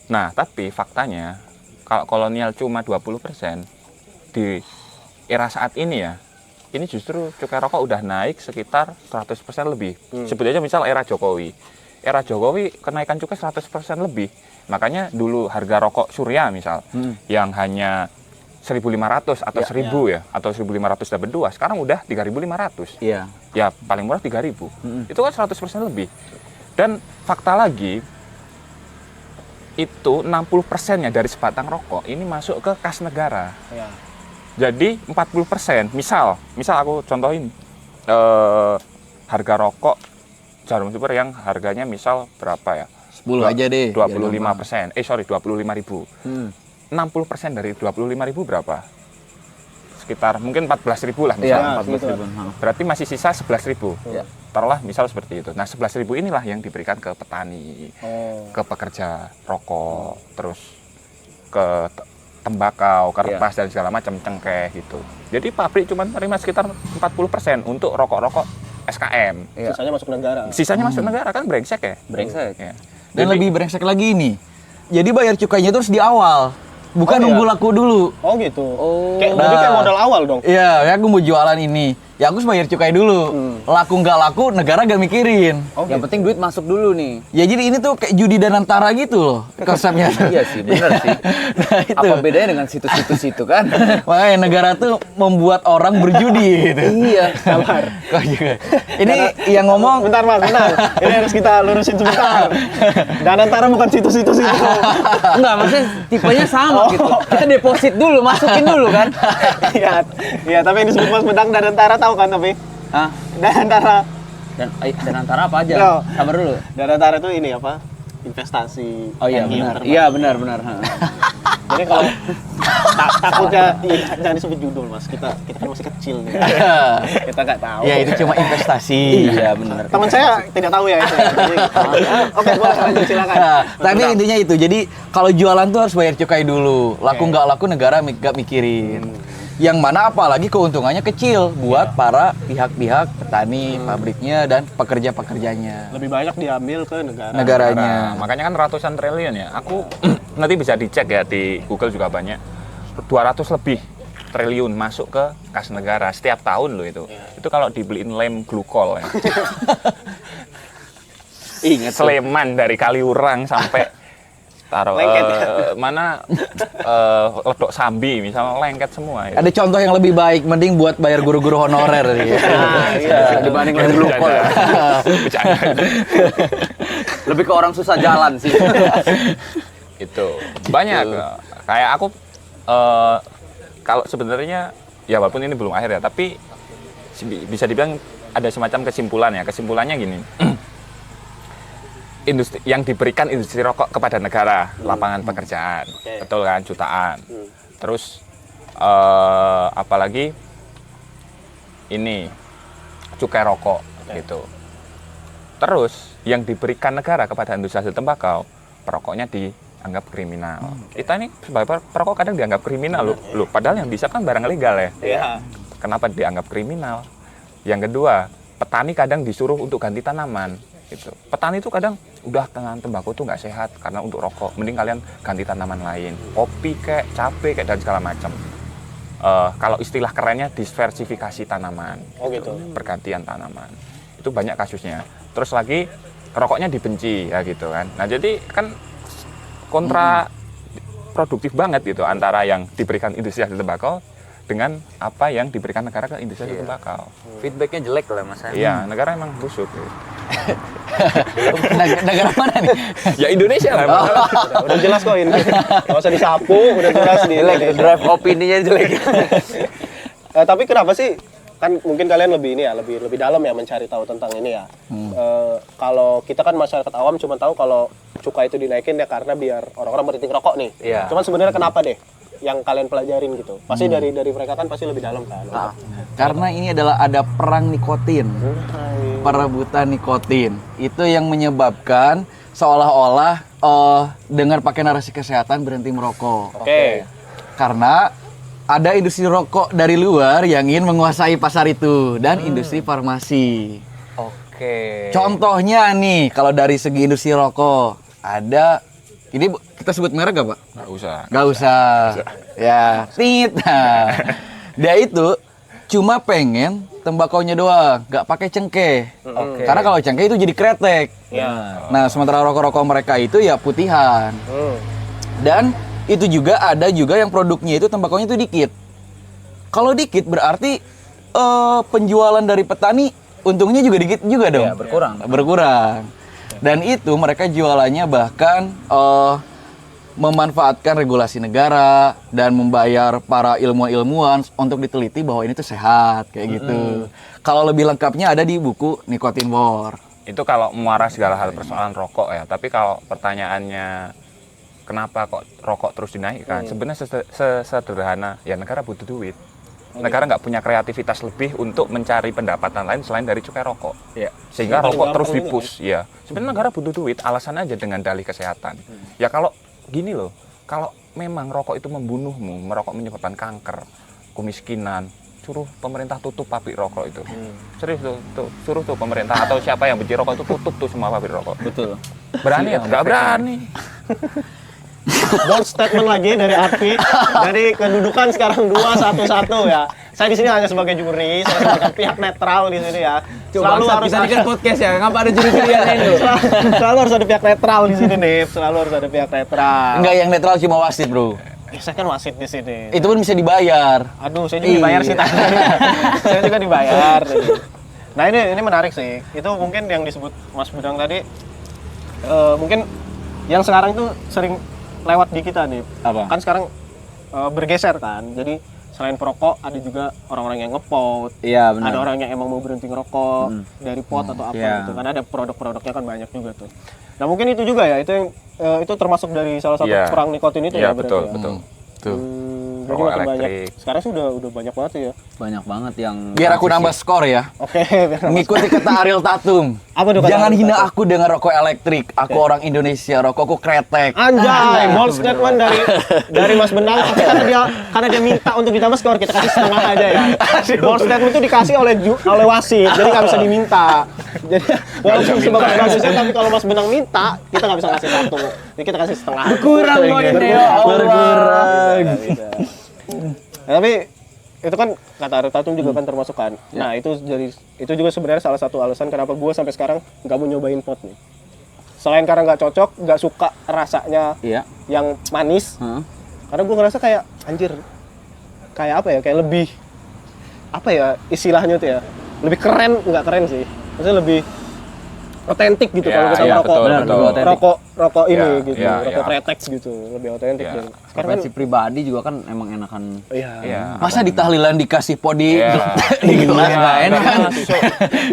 Nah, tapi faktanya kalau kolonial cuma 20% di era saat ini ya, ini justru cukai rokok udah naik sekitar 100% lebih. Sebut aja misal era Jokowi. Era Jokowi kenaikan cukai 100% lebih. Makanya dulu harga rokok Surya misal yang hanya 1.500 atau 1.000 ya, atau 1.500 dapat 2, sekarang udah 3.500. Iya. Ya paling murah 3.000. Itu kan 100% lebih. Dan fakta lagi itu 60%-nya dari sebatang rokok ini masuk ke kas negara. Ya. Jadi 40%, misal aku contohin harga rokok Jarum Super yang harganya misal berapa ya? 10 aja deh. 25%. 25.000. 60% dari 25.000 berapa? Sekitar mungkin 14.000 lah Iya, misalnya. 14.000. Berarti masih sisa 11.000. Iya. Taruhlah misal seperti itu. Nah, 11.000 inilah yang diberikan ke petani, ke pekerja rokok, terus ke tembakau, kertas dan segala macam, cengkeh gitu. Jadi pabrik cuma terima sekitar 40% untuk rokok-rokok SKM. Iya. Sisanya masuk negara. Sisanya masuk negara, kan brengsek ya? Brengsek. Ya. Dan lebih brengsek lagi ini. Jadi bayar cukainya terus di awal. Oh, Bukan nunggu iya. laku dulu. Oh gitu. Oh. Jadi kayak modal awal dong. Iya, ya aku mau jualan ini. Ya aku harus bayar cukai dulu. Laku nggak laku, negara gak mikirin. Yang penting duit masuk dulu nih. Ya jadi ini tuh kayak judi dan antara gitu loh konsepnya. Iya sih, bener sih. Nah, itu. Apa bedanya dengan situs-situs itu kan? Makanya negara tuh membuat orang berjudi gitu. Iya. Sabar. Kok juga. Ini yang ngomong Bentar Mas, bentar. Ini harus kita lurusin sebentar. Dan antara bukan situs-situs itu. Enggak, maksudnya tipenya sama gitu. Kita deposit dulu, masukin dulu kan? Iya, iya. Tapi yang disebut Mas Bedang dan antara tahu kan tapi? Hah? Dan antara Dan antara apa aja? Yo. Sabar dulu. dan antara itu ini apa? Investasi. Oh iya energi yang benar. terbaik. Iya benar. Ha. Jadi kalau takutnya jangan disebut judul Mas. Kita kan masih kecil nih. Kita nggak tahu. ya itu cuma investasi. Iya benar. Teman saya tidak tahu ya itu. Jadi, oke, boleh lanjut silakan. Nah, Mas tapi Bedang. intinya itu. Jadi kalau jualan tuh harus bayar cukai dulu. Laku nggak laku negara nggak mikirin. Yang mana apalagi keuntungannya kecil buat para pihak-pihak petani, pabriknya dan pekerja-pekerjanya. Lebih banyak diambil ke negara. Negaranya. Nah, makanya kan ratusan triliun ya. Aku nanti bisa dicek ya di Google juga banyak. 200 lebih triliun masuk ke kas negara setiap tahun loh itu. Itu kalau dibeliin lem glukol ya. Ingat Sleman dari Kaliurang sampai taruh Lengket. mana Ledok Sambi misalnya lengket semua ya. Ada contoh yang lebih baik, mending buat bayar guru-guru honorer. Gitu. Nah, iya. dibanding lem glukol. Bercanda. Lebih ke orang susah jalan sih. Itu banyak kayak aku kalau sebenarnya ya walaupun ini belum akhir ya tapi bisa dibilang ada semacam kesimpulan ya. Kesimpulannya gini. Industri yang diberikan industri rokok kepada negara, lapangan pekerjaan, betul kan, jutaan. Terus apalagi ini cukai rokok gitu. Terus yang diberikan negara kepada industri hasil tembakau perokoknya dianggap kriminal. Kita ini sebagai perokok kadang dianggap kriminal loh. Padahal yang bisa kan barang legal ya. Iya. Kenapa dianggap kriminal? Yang kedua, petani kadang disuruh untuk ganti tanaman. Gitu. Petani itu kadang udah tanam tembakau itu nggak sehat karena untuk rokok. Mending kalian ganti tanaman lain, kopi kayak cabai kayak dan segala macam. Kalau istilah kerennya diversifikasi tanaman. Oh gitu. Pergantian tanaman. Itu banyak kasusnya. Terus lagi rokoknya dibenci ya gitu kan. Nah jadi kan kontra produktif banget gitu antara yang diberikan industri hasil tembakau dengan apa yang diberikan negara ke industri hasil tembakau. Feedbacknya jelek lah Mas. Iya, negara emang busuk. Gitu. Negara mana nih? Ya Indonesia lah. Udah jelas kok ini. Nggak usah disapu, udah jelas di Jelek, drive opininya jelek. Tapi kenapa sih? Kan mungkin kalian lebih ini ya, lebih dalam ya mencari tahu tentang ini ya. Kalau kita kan masyarakat awam cuma tahu kalau cukai itu dinaikin ya karena biar orang-orang berhenti ngerokok nih. Iya. Cuman sebenarnya kenapa deh? Yang kalian pelajarin gitu. Pasti dari mereka kan pasti lebih dalam kan. Karena ini adalah ada perang nikotin. Perebutan nikotin. Itu yang menyebabkan seolah-olah dengan pakai narasi kesehatan berhenti merokok. Oke. Karena ada industri rokok dari luar yang ingin menguasai pasar itu dan industri farmasi. Oke. Contohnya nih, kalau dari segi industri rokok ada ini kita sebut merek gak Pak? Nggak usah. Gak usah. Ya, tit. Nah, dia itu cuma pengen tembakaunya doang, gak pakai cengkeh. Oke. Karena kalau cengkeh itu jadi kretek. Iya. Nah, sementara rokok-rokok mereka itu ya putihan. Dan itu juga ada juga yang produknya itu tembakaunya itu dikit. Kalau dikit berarti penjualan dari petani untungnya juga dikit juga dong. Iya, berkurang. Berkurang. Dan itu mereka jualannya bahkan memanfaatkan regulasi negara dan membayar para ilmuwan-ilmuwan untuk diteliti bahwa ini tuh sehat kayak gitu. Kalau lebih lengkapnya ada di buku Nicotine War. Itu kalau muara segala hal persoalan rokok ya. Tapi kalau pertanyaannya kenapa kok rokok terus dinaikkan? Sebenarnya sesederhana ya negara butuh duit. Negara nggak punya kreativitas lebih untuk mencari pendapatan lain selain dari cukai rokok. Iya. Sehingga Paling rokok terus gampang ini, dipush. Ya. Sebenarnya negara butuh duit, alasan aja dengan dalih kesehatan. Ya kalau gini loh, kalau memang rokok itu membunuhmu, merokok menyebabkan kanker, kemiskinan, suruh pemerintah tutup pabrik rokok itu. Serius tuh, suruh tuh pemerintah atau siapa yang benci rokok itu tutup tuh semua pabrik rokok. Betul. Berani ya? Nggak berani. Bold statement lagi dari Arfi. Dari kedudukan sekarang 2-1-1 ya. Saya di sini hanya sebagai juri, saya sebagai pihak netral di sini ya. Selalu harus ada podcast ya, ngapa ada juri-juriannya itu? selalu harus ada pihak netral di sini nih. Selalu harus ada pihak netral. Enggak, yang netral cuma wasit, Bro. Saya kan wasit di sini. Itu pun bisa dibayar. Aduh, saya juga dibayar sih tadi. Saya juga dibayar. Nah ini menarik sih. Itu mungkin yang disebut Mas Budang tadi. Mungkin yang sekarang itu sering lewat di kita nih. Apa? Kan sekarang bergeser kan. Jadi selain perokok ada juga orang-orang yang ngepot. Iya, benar. Ada orang yang emang mau berhenti ngerokok dari pot atau apa Iya. gitu. Karena ada produk-produknya kan banyak juga tuh. Nah mungkin itu juga ya. Itu yang itu termasuk dari salah satu Iya. perang nikotin itu Iya, ya berarti betul, ya. betul. Jadi Rokok makin banyak. elektrik. Sekarang sih udah banyak banget sih ya. Banyak banget yang Biar aku nambah skor ya. Oke. biar- Mengikuti kata Ariel Tatum. Apa tuh kata Jangan Ariel hina Tatum? aku dengan rokok elektrik. Aku orang Indonesia, rokokku kretek. Anjay, bold statement dari Mas Benang. Tapi karena dia minta untuk ditambah skor, kita kasih setengah aja ya. Bold statement itu dikasih oleh wasit, jadi nggak bisa diminta. Jadi walaupun sebagus-bagusnya, tapi kalau Mas Benang minta, kita nggak bisa ngasih satu. Jadi kita kasih setengah. kurang poinnya ya Allah. Bisa. Nah, tapi itu kan kata Ariel Tatum juga kan termasuk kan. Nah itu juga sebenarnya salah satu alasan kenapa gue sampai sekarang nggak mau nyobain pot nih. Selain karena nggak cocok, nggak suka rasanya Iya. yang manis. Heeh. Karena gue ngerasa kayak anjir, kayak apa ya, kayak lebih apa ya istilahnya tuh ya, lebih keren, nggak keren sih, maksudnya lebih otentik gitu Ya, kalau kita ya, merokok betul, betul. rokok ini Ya, gitu, ya, rokok ya. kretek gitu, lebih otentik. Ya. Dan sekarang kan Preferensi pribadi juga kan emang enakan. iya. Iya. Masa di tahlilan dikasih podi Iya. di gelas nggak enak kan?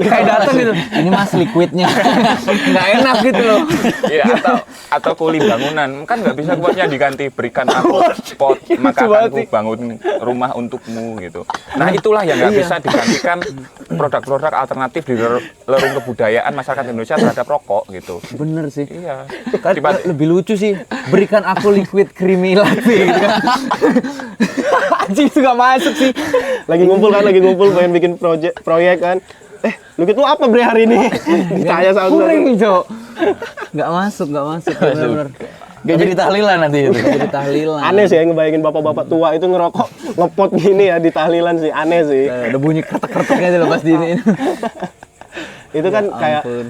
Kayak datang gitu. Ini Mas liquidnya. Nggak enak gitu loh. Iya, atau kuli bangunan kan nggak bisa buatnya diganti berikan aku pot maka akan ku bangun rumah untukmu gitu. Nah itulah yang nggak bisa digantikan produk-produk alternatif di lerung kebudayaan masyarakat Indonesia terhadap rokok gitu. Bener sih. Iya. Kan lebih lucu sih, berikan aku liquid creamy latte gitu kan. Anjing itu gak masuk sih. lagi ngumpul pengen bikin proyek kan. Liquid lu apa bre hari ini? Ditanya sama Kuring, Cok. Gak masuk bener-bener. Gak jadi tahlilan nanti itu. Jadi tahlilan. Aneh sih ya ngebayangin bapak-bapak tua itu ngerokok ngepot gini ya di tahlilan sih, aneh sih. Udah bunyi kretek-kreteknya itu loh pas di ini. Itu kan kayak ampun.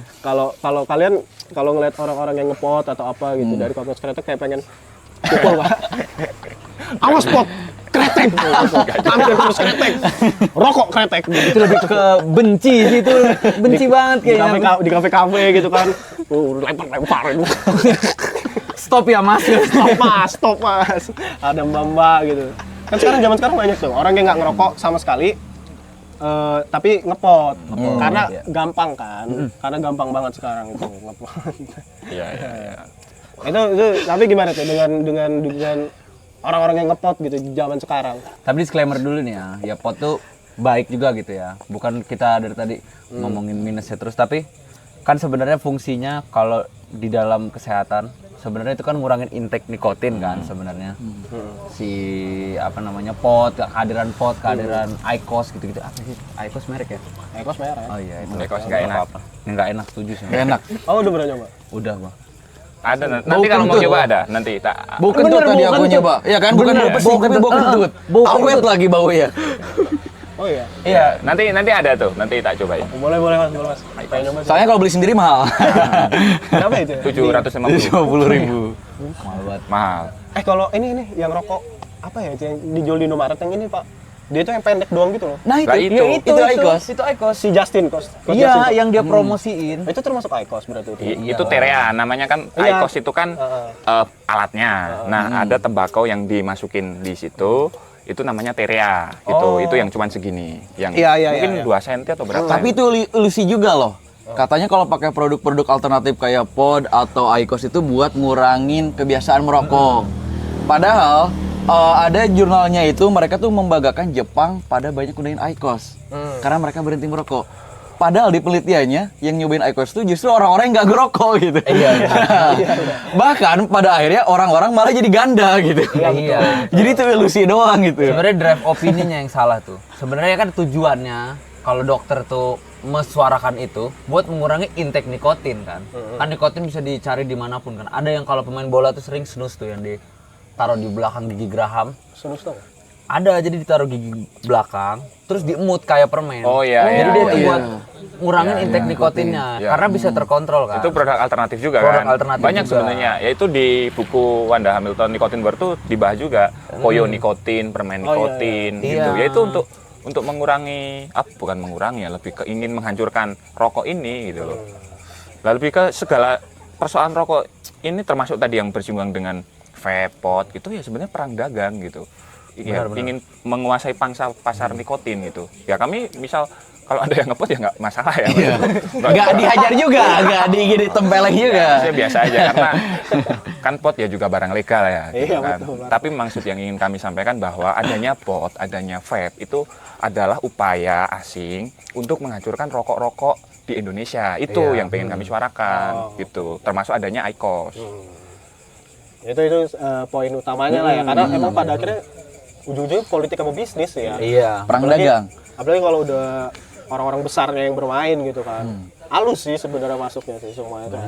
kalau kalian kalau ngeliat orang-orang yang ngepot atau apa gitu dari komunitas kretek kayak pengen pukul Pak. Awas pot, kretek. Ambil terus kretek. Rokok kretek. Itu lebih ke benci sih itu. Benci banget kayaknya. Di kafe-kafe gitu kan. Lempar. Stop ya Mas. Stop mas. Ada mbak gitu. Kan zaman sekarang banyak tuh orang yang nggak ngerokok sama sekali. Tapi ngepot. Karena gampang kan. Karena gampang banget sekarang itu ngepot. Iya. Itu tapi gimana tuh dengan orang-orang yang ngepot gitu di zaman sekarang? Tapi disclaimer dulu nih ya. Ya pot tuh baik juga gitu ya. Bukan kita dari tadi ngomongin minusnya terus, tapi kan sebenarnya fungsinya kalau di dalam kesehatan sebenarnya itu kan ngurangin intake nikotin kan sebenarnya. Si apa namanya kehadiran IQOS gitu-gitu. Apa sih? IQOS merek ya? Ekos merah ya? Oh iya, itu. IQOS nggak enak. Nggak enak, setuju sih. Gak enak. Oh udah pernah nyoba? Udah, Bang. Ada nanti kalau mau coba ada nanti tak. Bau kentut tadi aku nyoba. Ya kan bukan bau pesing tapi bau kentut. Awet lagi bau ya. Oh iya. Iya, nanti ada tuh, nanti tak cobain. Boleh mas. Pengen nyoba sih. Soalnya kalau beli sendiri mahal. Berapa itu? 750. 50.000. Mahal banget. Mahal. Kalau ini yang rokok apa ya itu yang dijual di Indomaret yang ini Pak? Dia tuh yang pendek doang gitu loh. Nah itu, Lah, itu. ya, itu IQOS. Itu IQOS. Si Justin Cost Iya, yang dia promosiin. itu termasuk IQOS berarti itu. Itu terea, namanya kan Iya. IQOS itu kan alatnya. Nah, ada tembakau yang dimasukin di situ, itu namanya terea gitu. Itu yang cuman segini, yang Iya, mungkin iya. 2 cm atau berapa. Tapi itu ilusi juga loh. Katanya kalau pakai produk-produk alternatif kayak pod atau IQOS itu buat ngurangin kebiasaan merokok. Padahal ada jurnalnya itu mereka tuh membanggakan Jepang pada banyak gunain IQOS karena mereka berhenti merokok. Padahal di penelitiannya yang nyobain IQOS itu justru orang-orang yang nggak ngerokok gitu. Iya. Bahkan pada akhirnya orang-orang malah jadi ganda gitu. Iya. Jadi itu ilusi doang gitu. Sebenarnya drive opininya yang salah tuh. Sebenarnya kan tujuannya kalau dokter tuh mesuarakan itu buat mengurangi intake nikotin kan. Kan nikotin bisa dicari dimanapun kan. Ada yang kalau pemain bola tuh sering snus tuh yang ditaruh di belakang gigi geraham. Sunus dong. Ada jadi ditaruh gigi belakang, terus diemut kayak permen. Oh iya. Jadi iya, dia tuh iya. buat ngurangin intake nikotinnya Iya. karena bisa terkontrol kan. Itu produk alternatif juga Produk kan. alternatif Banyak juga. sebenarnya. Yaitu di buku Wanda Hamilton Nikotin Bar tuh dibahas juga koyo nikotin, permen nikotin gitu. Iya. Yaitu untuk mengurangi bukan mengurangi ya, lebih ke ingin menghancurkan rokok ini gitu loh. Lalu lebih ke segala persoalan rokok ini termasuk tadi yang bersinggungan dengan vape, pot gitu ya sebenarnya perang dagang gitu. Ya, ingin menguasai pangsa pasar nikotin gitu. Ya kami misal kalau ada yang ngepot ya nggak masalah ya. Nggak dihajar juga, nggak digini tempeleng juga. Ya, biasa aja karena kan pot ya juga barang legal ya. Gitu Iya, kan. betul, betul. Tapi maksud yang ingin kami sampaikan bahwa adanya pot, adanya vape itu adalah upaya asing untuk menghancurkan rokok-rokok di Indonesia. Itu yang pengen kami suarakan gitu. Termasuk adanya IQOS. Itu poin utamanya lah ya. Karena emang pada akhirnya ujung-ujungnya politik sama bisnis ya. Iya. Perang Apalagi- dagang. Apalagi kalau udah orang-orang besarnya yang bermain gitu kan. Halus sih sebenarnya masuknya sih semuanya itu.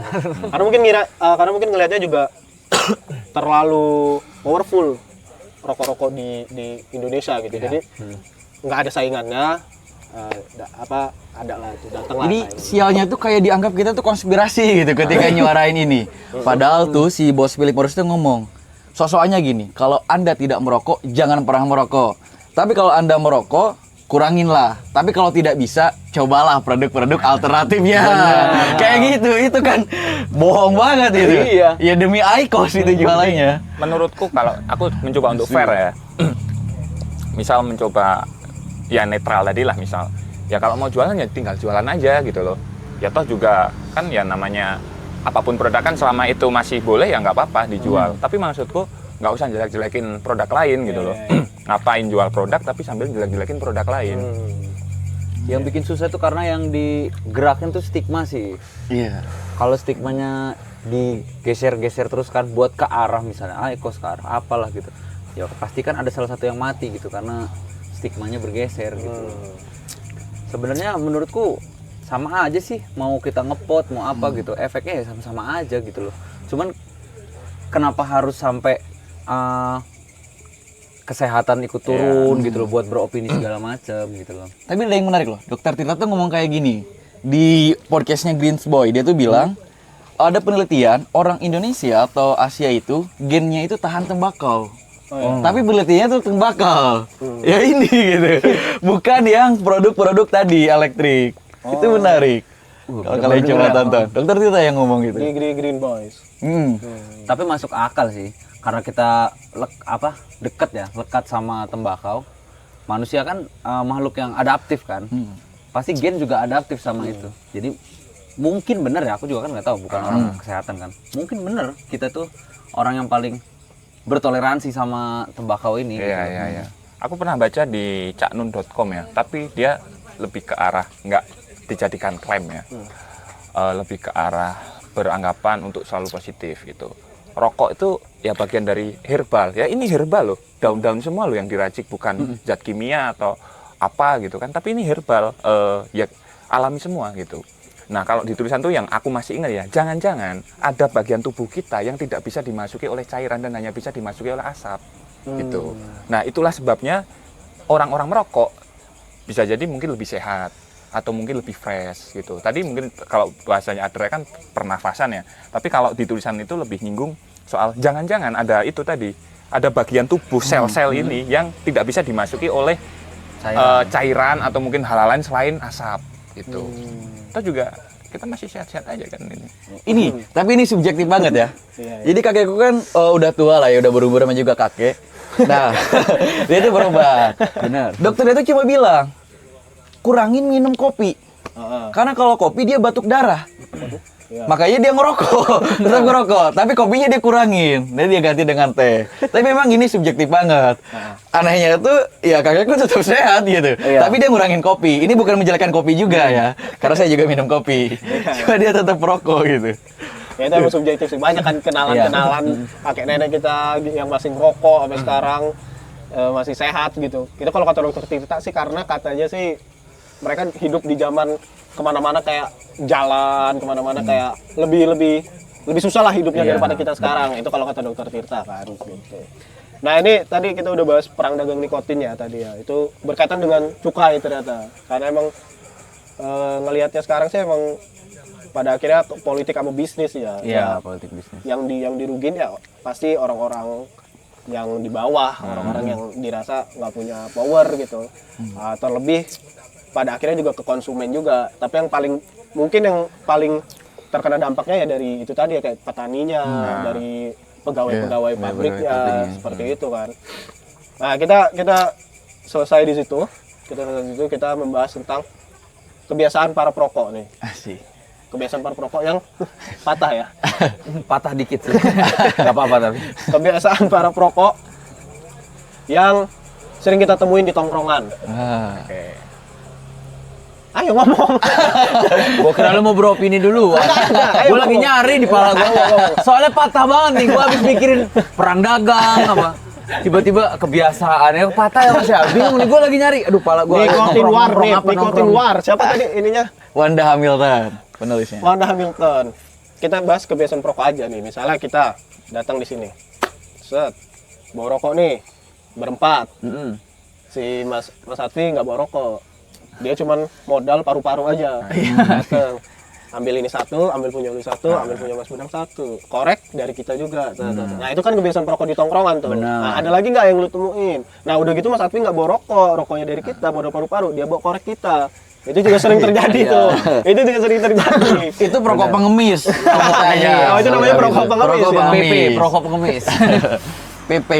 Karena mungkin ngelihatnya juga terlalu powerful rokok-rokok di Indonesia gitu. Jadi nggak ada saingannya. Ada lah itu datang lah. Jadi sialnya tuh kayak dianggap kita tuh konspirasi gitu ketika nyuarain ini. Padahal tuh si bos Philip Morris tuh ngomong, sosokannya gini, kalau Anda tidak merokok, jangan pernah merokok. Tapi kalau Anda merokok, kuranginlah. Tapi kalau tidak bisa, cobalah produk-produk alternatifnya. Kayak gitu, itu kan bohong banget itu. Iya. Ya demi IQOS itu jualannya. Menurutku kalau aku mencoba untuk fair ya. Misal mencoba ya netral tadi lah misal. Ya kalau mau jualan ya tinggal jualan aja gitu loh. Ya toh juga kan ya namanya apapun produk kan selama itu masih boleh ya nggak apa-apa dijual. Tapi maksudku nggak usah jelek-jelekin produk lain gitu loh. Ngapain jual produk tapi sambil jelek-jelekin produk lain. Yang bikin susah tuh karena yang digerakin tuh stigma sih. Iya. Kalau stigmanya digeser-geser terus kan buat ke arah misalnya IQOS ke arah apalah gitu. Ya pasti kan ada salah satu yang mati gitu karena stigmanya bergeser gitu. Sebenarnya menurutku sama aja sih mau kita ngepot mau apa gitu, efeknya ya sama-sama aja gitu loh. Cuman kenapa harus sampai kesehatan ikut turun gitu loh buat beropini segala macam gitu loh. Tapi ada yang menarik loh, Dokter Tirta tuh ngomong kayak gini di podcastnya Greens Boy. Dia tuh bilang ada penelitian orang Indonesia atau Asia itu gennya itu tahan tembakau. Tapi penelitiannya tuh tembakau. Ya ini gitu. Bukan yang produk-produk tadi elektrik. Itu menarik. Kalau kalian coba tonton. Dokter Tirta yang ngomong gitu. Di Green Boys. Tapi masuk akal sih karena kita lekat sama tembakau. Manusia kan makhluk yang adaptif kan. Pasti gen juga adaptif sama itu. Jadi mungkin bener ya, aku juga kan nggak tahu, bukan orang kesehatan kan. Mungkin bener kita tuh orang yang paling bertoleransi sama tembakau ini. Iya. Aku pernah baca di caknun.com ya, tapi dia lebih ke arah nggak dijadikan klaim ya, lebih ke arah beranggapan untuk selalu positif gitu. Rokok itu ya bagian dari herbal. Ya ini herbal loh, daun-daun semua loh yang diracik, bukan zat kimia atau apa gitu kan. Tapi ini herbal, ya alami semua gitu. Nah kalau di tulisan tuh yang aku masih ingat ya, jangan-jangan ada bagian tubuh kita yang tidak bisa dimasuki oleh cairan dan hanya bisa dimasuki oleh asap gitu. Nah itulah sebabnya orang-orang merokok bisa jadi mungkin lebih sehat atau mungkin lebih fresh gitu. Tadi mungkin kalau bahasanya Adre kan pernafasan ya, tapi kalau di tulisan itu lebih nyinggung soal jangan-jangan ada itu tadi, ada bagian tubuh sel-sel ini yang tidak bisa dimasuki oleh cairan atau mungkin hal lain selain asap gitu. Kita juga kita masih sehat-sehat aja kan ini. Tapi ini subjektif banget ya. Jadi kakekku kan udah tua lah ya, udah berumur sama juga kakek. Nah, dia itu berobat. Benar. Dokternya itu cuma bilang, kurangin minum kopi. Karena kalau kopi dia batuk darah. Makanya dia ngerokok, tetap ngerokok. Tapi kopinya dia kurangin, dan dia ganti dengan teh. Tapi memang ini subjektif banget. Anehnya itu, ya kakekku tetap sehat gitu. Tapi dia ngurangin kopi. Ini bukan menjelekkan kopi juga ya, karena saya juga minum kopi. Cuma dia tetap merokok gitu. Ya itu emang subjektif sih. Banyak kan kenalan-kenalan kakek nenek kita yang masih ngerokok sampai sekarang masih sehat gitu. Itu kalau kata dokter Tirta sih karena katanya sih mereka hidup di zaman kemana-mana kayak jalan kemana-mana kayak lebih susah lah hidupnya daripada kita sekarang. Itu kalau kata dokter Tirta kan gitu. Nah ini tadi kita udah bahas perang dagang nikotin ya tadi ya. Itu berkaitan dengan cukai ternyata. Karena emang ngelihatnya sekarang sih emang pada akhirnya politik sama bisnis ya. Iya, politik bisnis. Yang dirugin ya pasti orang-orang yang di bawah, orang-orang yang dirasa nggak punya power gitu. Terlebih pada akhirnya juga ke konsumen juga. Tapi yang mungkin paling terkena dampaknya ya dari itu tadi ya, kayak petaninya, dari pegawai-pegawai pabriknya, seperti itu kan. Nah kita selesai di situ. Kita membahas tentang kebiasaan para perokok nih. Asik. Kebiasaan para perokok yang patah ya. Patah dikit sih. Gak apa-apa tapi. Kebiasaan para perokok yang sering kita temuin di tongkrongan. Oke. Ayo ngomong. Gua kira lu mau beropini dulu. Gua lagi nyari di pala gua. Soalnya patah banget nih, gua habis mikirin perang dagang apa. Tiba-tiba kebiasaannya patah ya Mas ya. Bingung nih, gua lagi nyari. Aduh, pala gua. Nikotin war. Siapa tadi ininya? Wanda Hamilton penulisnya. Wanda Hamilton. Kita bahas kebiasaan perokok aja nih. Misalnya kita datang di sini. Set. Bawa rokok nih. Berempat. Si Mas Atfi nggak bawa rokok. Dia cuman modal paru-paru aja. Datang. Ambil ini satu, ambil punya lu satu, ambil punya Mas Budang satu. Korek dari kita juga. Nah itu kan kebiasaan perokok di tongkrongan tuh. Nah, ada lagi nggak yang lu temuin? Nah udah gitu Mas Atfi nggak bawa rokok, rokoknya dari kita, modal paru-paru, dia bawa korek kita. Itu juga sering terjadi tuh. Itu juga sering terjadi. Itu perokok pengemis. Oh itu namanya perokok pengemis ya. PP, perokok pengemis. PP.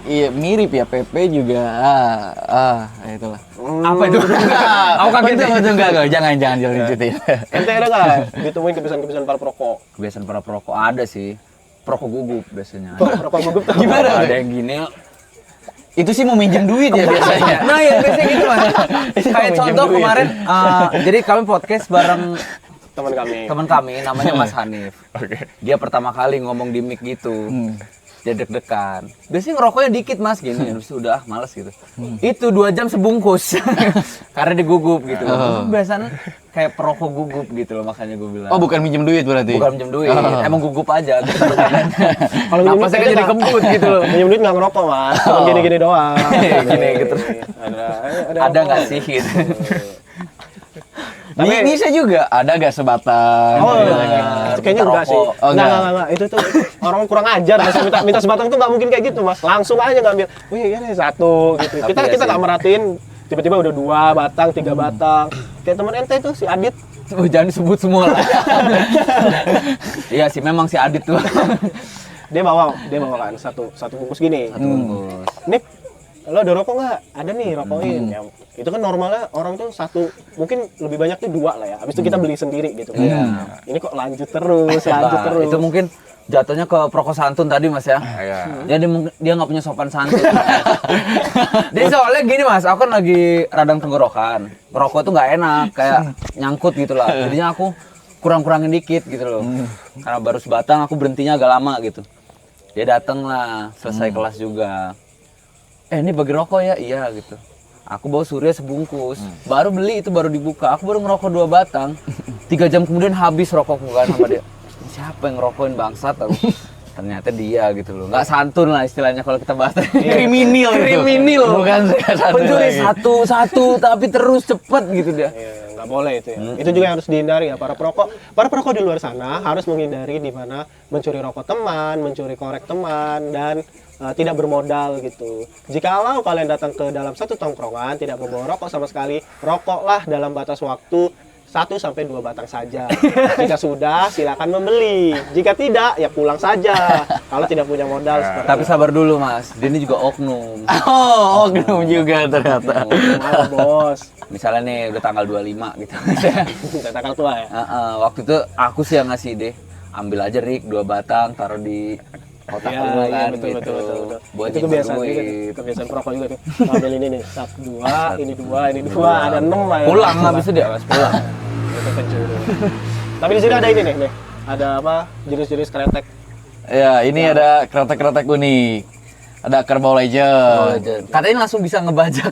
Iya mirip ya PP juga. Itulah. Apa itu? Aku kaget itu enggak. Jangan lanjutin. Ente ada nggak ditemuin kebiasaan-kebiasaan para perokok? Kebiasaan para perokok ada sih. Perokok gugup biasanya. Perokok gugup tuh Gimana? Ada yang gini. Itu sih mau minjem duit ya biasanya. Nah ya biasanya gitu Mas. Kayak contoh kemarin, jadi kami podcast bareng teman kami. Teman kami namanya Mas Hanif. Oke. Dia pertama kali ngomong di mic gitu. Dia deg-degan. Biasanya ngerokoknya dikit mas gini, terus udah males gitu. Itu 2 jam sebungkus. Karena digugup gitu. Biasanya kayak perokok gugup gitu loh, makanya gue bilang. Oh, bukan minjem duit berarti? Bukan minjem duit, emang gugup aja gitu. Kalau minjem duit Napasnya kan jadi kembut gitu loh. Minjem duit nggak ngerokok mas, cuma gini-gini doang. Gini gitu. Ada nggak sih gitu? Tapi bisa juga, ada gak sebatang? Oh, Dengar, kayaknya minta enggak sih. rokok. Oh, enggak. Enggak. Itu tuh orang kurang ajar. Mas minta sebatang tuh nggak mungkin kayak gitu, Mas. Langsung aja ngambil. Wih, ini 1 gitu. Tapi Kita ya nggak sih. merhatiin. Tiba-tiba udah 2 batang, 3 batang. Kayak teman ente tuh si Adit. Oh, jangan disebut semua lah. Iya sih, memang si Adit tuh. Dia bawa kan satu bungkus gini. Nih, lo ada rokok nggak? Ada nih, rokokin. Ya, itu kan normalnya orang tuh 1, mungkin lebih banyak tuh 2 lah ya. Habis itu kita beli sendiri gitu kan. Ini kok lanjut terus. Itu mungkin jatuhnya ke Proko Santun tadi mas ya. Iya. Dia nggak punya sopan santun. Dia soalnya gini mas, aku kan lagi radang tenggorokan. Rokok tuh nggak enak, kayak nyangkut gitu lah. Jadinya aku kurang-kurangin dikit gitu loh. Karena baru sebatang, aku berhentinya agak lama gitu. Dia dateng lah, selesai kelas juga. Ini bagi rokok ya? Iya gitu. Aku bawa Surya sebungkus. Baru beli itu baru dibuka. Aku baru ngerokok 2 batang. 3 jam kemudian habis rokokku kan sama dia. Siapa yang ngerokokin bangsat aku? Ternyata dia gitu loh. Nggak santun lah istilahnya kalau kita bahas. Kriminal itu. Kriminal. Bukan satu pencuri lagi. satu tapi terus cepet gitu dia. Iya, nggak boleh itu ya. Itu juga yang harus dihindari ya para perokok di luar sana harus menghindari di mana mencuri rokok teman, mencuri korek teman dan tidak bermodal gitu. Jikalau kalian datang ke dalam satu tongkrongan tidak membawa rokok sama sekali, rokoklah dalam batas waktu 1 sampai 2 batang saja. Jika sudah, silakan membeli. Jika tidak, ya pulang saja. Kalau tidak punya modal seperti Tapi sabar dulu mas, dia ini juga oknum. Oh, oknum juga ternyata. itu, bos. Misalnya nih udah tanggal 25 gitu. Tentakel tua ya. Waktu itu aku sih yang ngasih ide, ambil aja Rik 2 batang, taruh di kotak Iya, lu kan betul, gitu. betul. Buat Itu kebiasaan juga tuh, duit. kebiasaan perokok juga tuh. Ambil ini nih, 1, 2, ini 2, ini 2, ada 6 lah ya. Pulang habis itu dia mas pulang. Itu pencuri. Tapi di sini ada ini nih. Ada apa? Jenis-jenis kretek. Ya, ini ada kretek-kretek unik. Ada Kerbau Legend. Katanya langsung bisa ngebajak.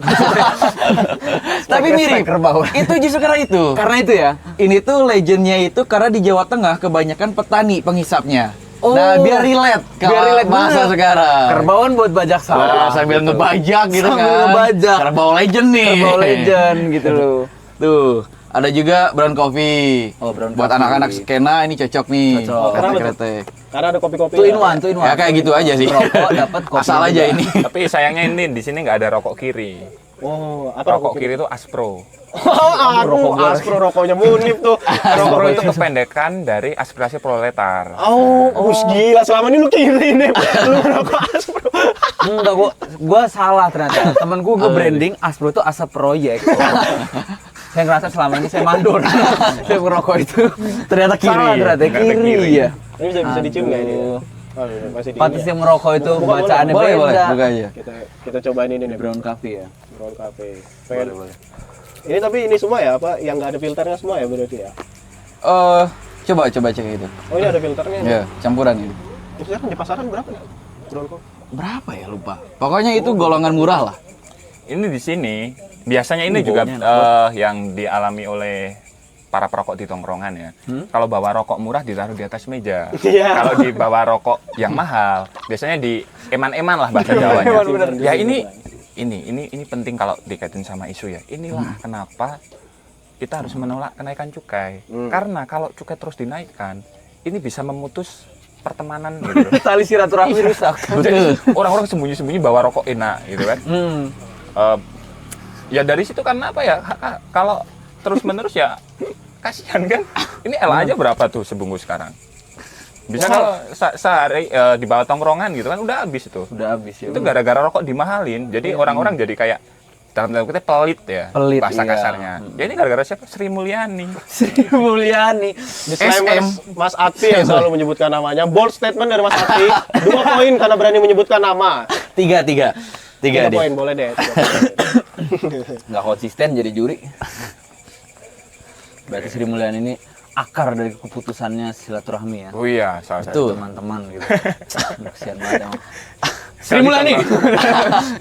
Tapi mirip. Itu justru karena itu. Karena itu ya. Ini tuh legendnya itu karena di Jawa Tengah kebanyakan petani penghisapnya. Oh. Nah, biar relate kalau bahasa bener. sekarang. Kerbauan buat bajak Nah, sawah. sambil ngebajak gitu Sambil kan. ngebajak. Kerbau Legend nih. Kerbau Legend gitu loh. Tuh, ada juga brown coffee. Oh, brown Buat coffee. anak-anak skena ini cocok nih. Cocok. Kretek-kretek. Karena ada kopi-kopi. Two in one. Ya kayak gitu aja sih. Rokok dapat kopi Asal aja juga. ini. Tapi sayangnya ini di sini nggak ada rokok kiri. Oh, apa Rokok kiri itu Aspro. Oh, aduh, Aspro rokoknya Munif tuh. Aspro itu kependekan dari aspirasi proletar. Oh, gila, selama ini lu kiri nih. Lu rokok Aspro. Enggak, gua salah ternyata. Temenku branding Aspro itu asap proyek. Saya ngerasa selama ini saya mandor. Saya merokok itu. Ternyata kiri. Salah ternyata Ternyata kiri kiri. ya. Ini bisa dicium nggak ini? Aduh. Oh, masih di Pantes ini ya. yang merokok itu Buka, bacaannya Boleh, boleh. beda. Buka aja. Kita cobain ini nih, Brown coffee ya. Brown Cafe. Pengen. Ini tapi ini semua ya apa yang nggak ada filternya semua ya berarti ya? Coba cek itu. Oh, ini ada filternya. Ya, campuran ini. Itu sekarang di pasaran berapa nih? Brown Coffee. Berapa ya lupa. Pokoknya itu golongan murah lah. Ini di sini biasanya ini juga yang dialami oleh para perokok di tongkrongan ya. Kalau bawa rokok murah ditaruh di atas meja. Iya. Kalau dibawa rokok yang mahal, biasanya di eman-eman lah bahasa Jawanya. Ya ini penting kalau dikaitin sama isu ya. Inilah kenapa kita harus menolak kenaikan cukai. Karena kalau cukai terus dinaikkan, ini bisa memutus pertemanan gitu. Tali silaturahmi rusak. Jadi orang-orang sembunyi-sembunyi bawa rokok enak gitu kan. Ya dari situ karena apa ya? Kalau terus-menerus ya kasihan kan. Ini L aja berapa tuh sebungkus sekarang? Bisa kalau sehari di bawah tongkrongan gitu kan udah habis itu. Udah habis ya. Itu gara-gara rokok dimahalin. Jadi orang-orang jadi kayak dalam tanda kutip pelit ya. Pelit, bahasa iya. kasarnya. Ya ini gara-gara siapa? Sri Mulyani. Sri Mulyani. Disclaimer, Mas Ati yang selalu menyebutkan namanya. Bold statement dari Mas Ati. 2 poin karena berani menyebutkan nama. Tiga 3 deh. poin boleh deh. 3 poin. Nggak konsisten jadi juri. Berarti Sri Mulyani ini akar dari keputusannya silaturahmi ya. Oh iya, salah satu. Teman-teman gitu. Kasihan banget emang. Sri Mulyani.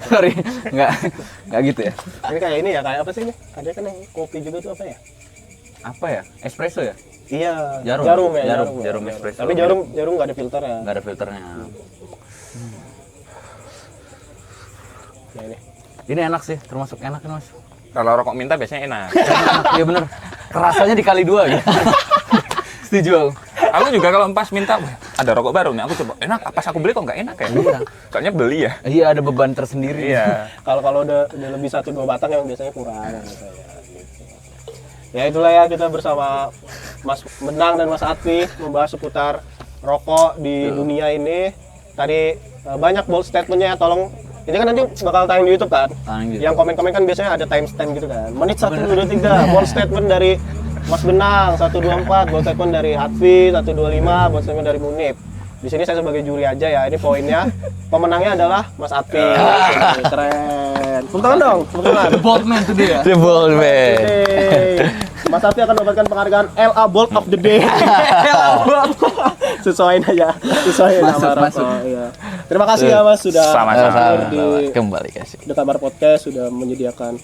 Sorry, enggak gitu ya. Ini kayak ini ya, kayak apa sih ini? Ada kan yang kopi juga tuh apa ya? Apa ya? Espresso ya? Iya, Jarum ya. espresso. Tapi jarum nggak ada filter ya. Enggak ada filternya. Nah, ini. Ini enak sih, termasuk enak kan Mas. Kalau rokok minta biasanya enak. Iya bener. Kerasanya dikali 2 gitu. Setuju aku. Aku juga kalau pas minta, "Wah, ada rokok baru nih, aku coba. Enak, pas aku beli kok nggak enak ya? Iya. Soalnya beli ya. Iya ada beban tersendiri. Iya. Kalau udah lebih 1-2 batang yang biasanya kurang gitu ya. Ya itulah ya, kita bersama Mas Benang dan Mas Atfi membahas seputar rokok di dunia ini. Tadi banyak bold statement-nya, tolong. Ini kan nanti bakal tayang di YouTube kan? Tayang di YouTube. Yang komen-komen kan biasanya ada timestamp gitu kan. Menit 1, 2, 3, bold statement dari Mas Benang 124, bold statement dari Atfi 125, bold statement dari Munib. Di sini saya sebagai juri aja ya. Ini poinnya. Pemenangnya adalah Mas Atfi. Keren. Tepuk tangan dong, tepuk tangan. The bold man today ya. The bold man. Oke. Mas Atfi akan mendapatkan penghargaan LA Bold of the Day. Sesuaiin aja, sesuaiin nama rokok. Iya. Terima kasih ya Mas sudah Sama-sama. hadir di Kembali kasih. The Kamar Podcast, sudah menyediakan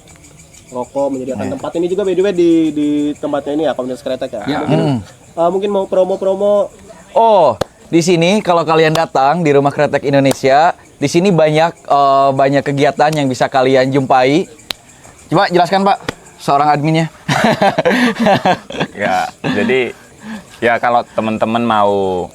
rokok, menyediakan tempat ini juga by the way di tempatnya ini ya, Komunitas Kretek ya. Mungkin mau promo-promo. Oh, di sini kalau kalian datang di Rumah Kretek Indonesia, di sini banyak kegiatan yang bisa kalian jumpai. Coba jelaskan Pak, seorang adminnya. Ya, jadi ya kalau teman-teman mau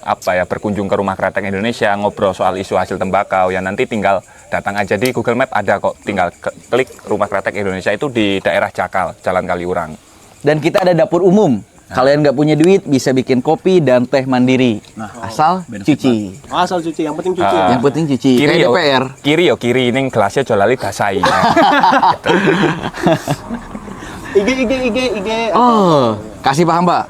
berkunjung ke Rumah Kretek Indonesia, ngobrol soal isu hasil tembakau, ya nanti tinggal datang aja di Google Map, ada kok, tinggal klik Rumah Kretek Indonesia, itu di daerah Jakal, Jalan Kaliurang. Dan kita ada dapur umum. Kalian nggak punya duit, bisa bikin kopi dan teh mandiri. Asal cuci. Asal cuci, yang penting cuci. Yang penting cuci. Kiri Kayak yo, DPR. kiri ini gelasnya jolali dasai. IG. Oh, kasih paham Pak.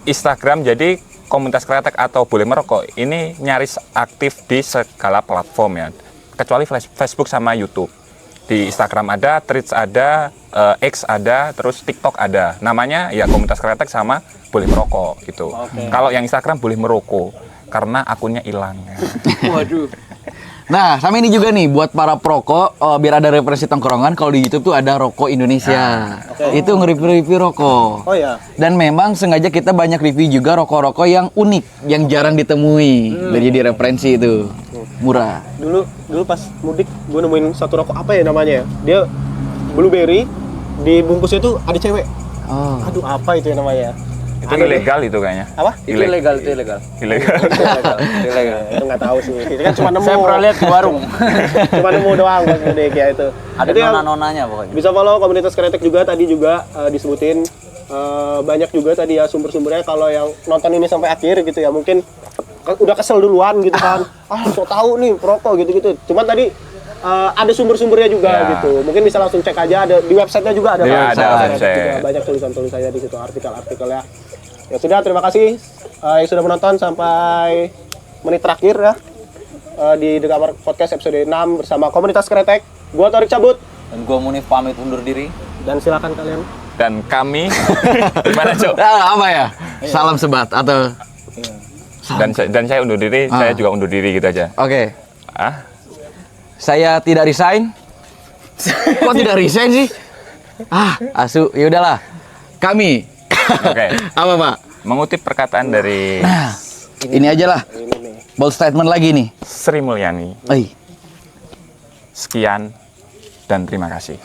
Instagram, jadi Komunitas Kretek atau Boleh Merokok ini nyaris aktif di segala platform ya, kecuali Facebook sama YouTube. Di Instagram ada, Threads ada, X ada, terus TikTok ada. Namanya ya Komunitas Kretek sama Boleh Merokok gitu. Kalau yang Instagram Boleh Merokok karena akunnya hilang. Waduh. Nah, sama ini juga nih buat para perokok, biar ada referensi tongkrongan. Kalau di YouTube tuh ada Rokok Indonesia. Itu nge-review rokok. Oh ya. Dan memang sengaja kita banyak review juga rokok-rokok yang unik, yang jarang ditemui. Biar jadi referensi itu. Murah. Dulu pas mudik gue nemuin satu rokok apa ya namanya ya? Dia blueberry, di bungkusnya tuh ada cewek. Oh. Aduh, apa itu ya namanya? Itu ilegal itu kayaknya. Apa? Itu ilegal, itu ilegal. Ilegal. Ilegal. Itu nggak tahu sih. Itu kan cuma nemu. Saya pernah lihat di warung. Cuma nemu doang buat mudik ya itu. Ada Itu yang nona-nonanya pokoknya. bisa follow Komunitas Kretek juga, tadi juga disebutin banyak juga tadi ya sumber-sumbernya. Kalau yang nonton ini sampai akhir gitu ya, mungkin udah kesel duluan gitu kan. So tahu nih perokok gitu-gitu. Cuman tadi ada sumber-sumbernya juga gitu. Mungkin bisa langsung cek aja, ada di websitenya juga ada. Iya, Komunitas ada Kretek website. juga. Banyak tulisan-tulisannya di situ, artikel-artikelnya. Ya sudah, terima kasih yang sudah menonton sampai menit terakhir ya di The Kamar Podcast episode 6 bersama Komunitas Kretek. Gua Torik cabut. Dan gua Munif pamit undur diri. Dan silakan kalian. Dan kami gimana Cok? Apa ya? Salam sebat atau Dan saya undur diri, saya juga undur diri gitu aja. Oke. Ah, Saya tidak resign. Kok tidak resign sih? Asu, ya udahlah. Kami. oke. Apa, Pak? Mengutip perkataan dari Ini aja lah. Bold statement lagi nih. Sri Mulyani. Sekian dan terima kasih.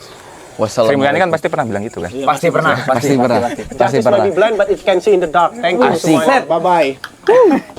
Sri Mulyani kan pasti pernah bilang gitu kan? Pasti pernah. Pasti pernah. Pasti Justice may pernah. be blind but it can see in the dark. Thank you Asik. semua. Bye bye.